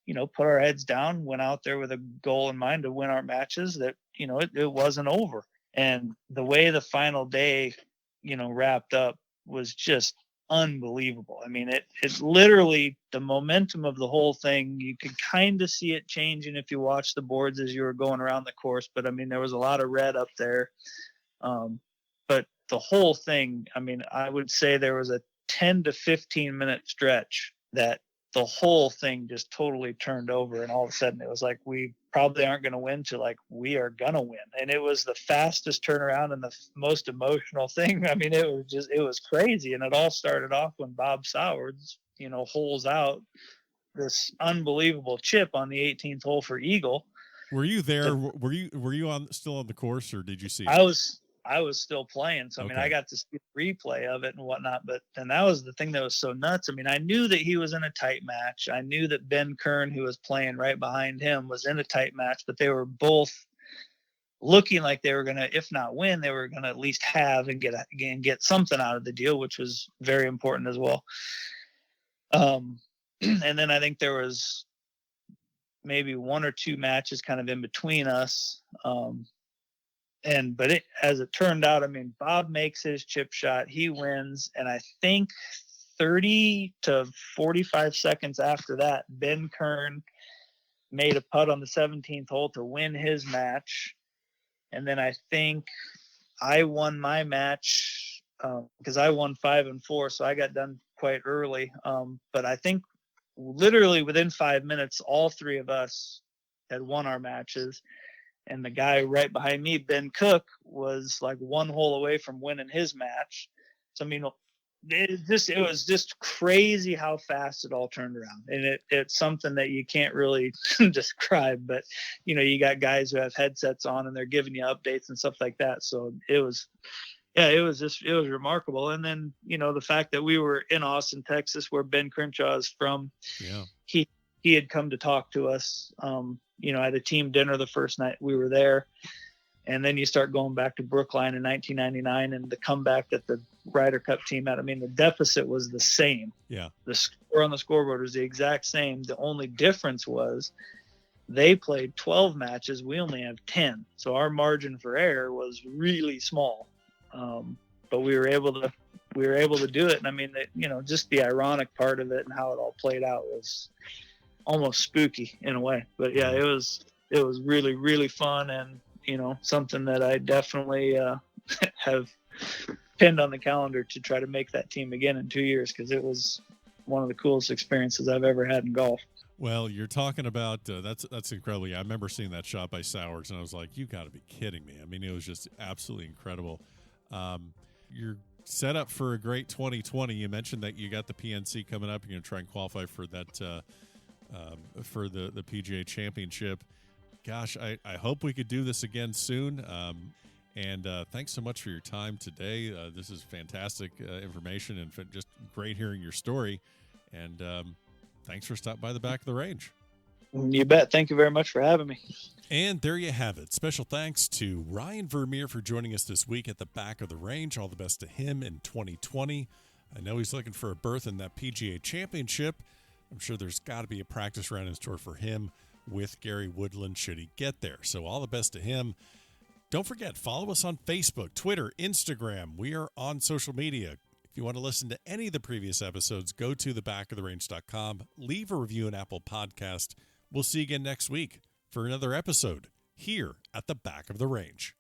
Speaker 3: put our heads down, went out there with a goal in mind to win our matches, that, it wasn't over. And the way the final day, wrapped up was just unbelievable. I mean, it literally, the momentum of the whole thing, you could kind of see it changing if you watch the boards as you were going around the course. But I mean, there was a lot of red up there. But the whole thing, I mean, I would say there was a 10 to 15 minute stretch that the whole thing just totally turned over. And all of a sudden it was like, we probably aren't going to win to like, we are going to win. And it was the fastest turnaround and the most emotional thing. I mean, it was crazy. And it all started off when Bob Sowards, holes out this unbelievable chip on the 18th hole for eagle.
Speaker 2: Were you there? Were you still on the course, or did you see it?
Speaker 3: I was still playing. So, I mean, I got to see the replay of it and whatnot, and that was the thing that was so nuts. I mean, I knew that he was in a tight match. I knew that Ben Kern, who was playing right behind him, was in a tight match, but they were both looking like they were going to, if not win, they were going to at least have and get something out of the deal, which was very important as well. And then I think there was maybe one or two matches kind of in between us. But as it turned out, I mean, Bob makes his chip shot, he wins. And I think 30 to 45 seconds after that, Ben Kern made a putt on the 17th hole to win his match. And then I think I won my match because I won 5 and 4. So I got done quite early. But I think literally within 5 minutes, all three of us had won our matches. And the guy right behind me, Ben Cook, was like one hole away from winning his match. So, I mean, it was just crazy how fast it all turned around. And it's something that you can't really describe, but you got guys who have headsets on and they're giving you updates and stuff like that. So it was remarkable. And then, the fact that we were in Austin, Texas, where Ben Crenshaw is from, he had come to talk to us, at a team dinner the first night we were there. And then you start going back to Brookline in 1999 and the comeback that the Ryder Cup team had. I mean, the deficit was the same.
Speaker 2: Yeah.
Speaker 3: The score on the scoreboard was the exact same. The only difference was they played 12 matches. We only have 10. So our margin for error was really small. But we were able to do it. And I mean, just the ironic part of it and how it all played out was almost spooky in a way. But yeah, it was really, really fun. And, something that I definitely have pinned on the calendar to try to make that team again in 2 years, because it was one of the coolest experiences I've ever had in golf.
Speaker 2: Well, you're talking about that's incredible. Yeah, I remember seeing that shot by Sowers, and I was like, "You got to be kidding me!" I mean, it was just absolutely incredible. You're set up for a great 2020. You mentioned that you got the PNC coming up. You're going to try and qualify for that for the PGA Championship. Gosh, I hope we could do this again soon. And thanks so much for your time today. This is fantastic information and just great hearing your story. And thanks for stopping by the back of the range.
Speaker 3: You bet. Thank you very much for having me.
Speaker 2: And there you have it. Special thanks to Ryan Vermeer for joining us this week at the back of the range. All the best to him in 2020. I know he's looking for a berth in that PGA Championship. I'm sure there's got to be a practice round in store for him with Gary Woodland should he get there. So all the best to him. Don't forget, follow us on Facebook, Twitter, Instagram. We are on social media. If you want to listen to any of the previous episodes, go to thebackoftherange.com. Leave a review in Apple Podcast. We'll see you again next week for another episode here at the Back of the Range.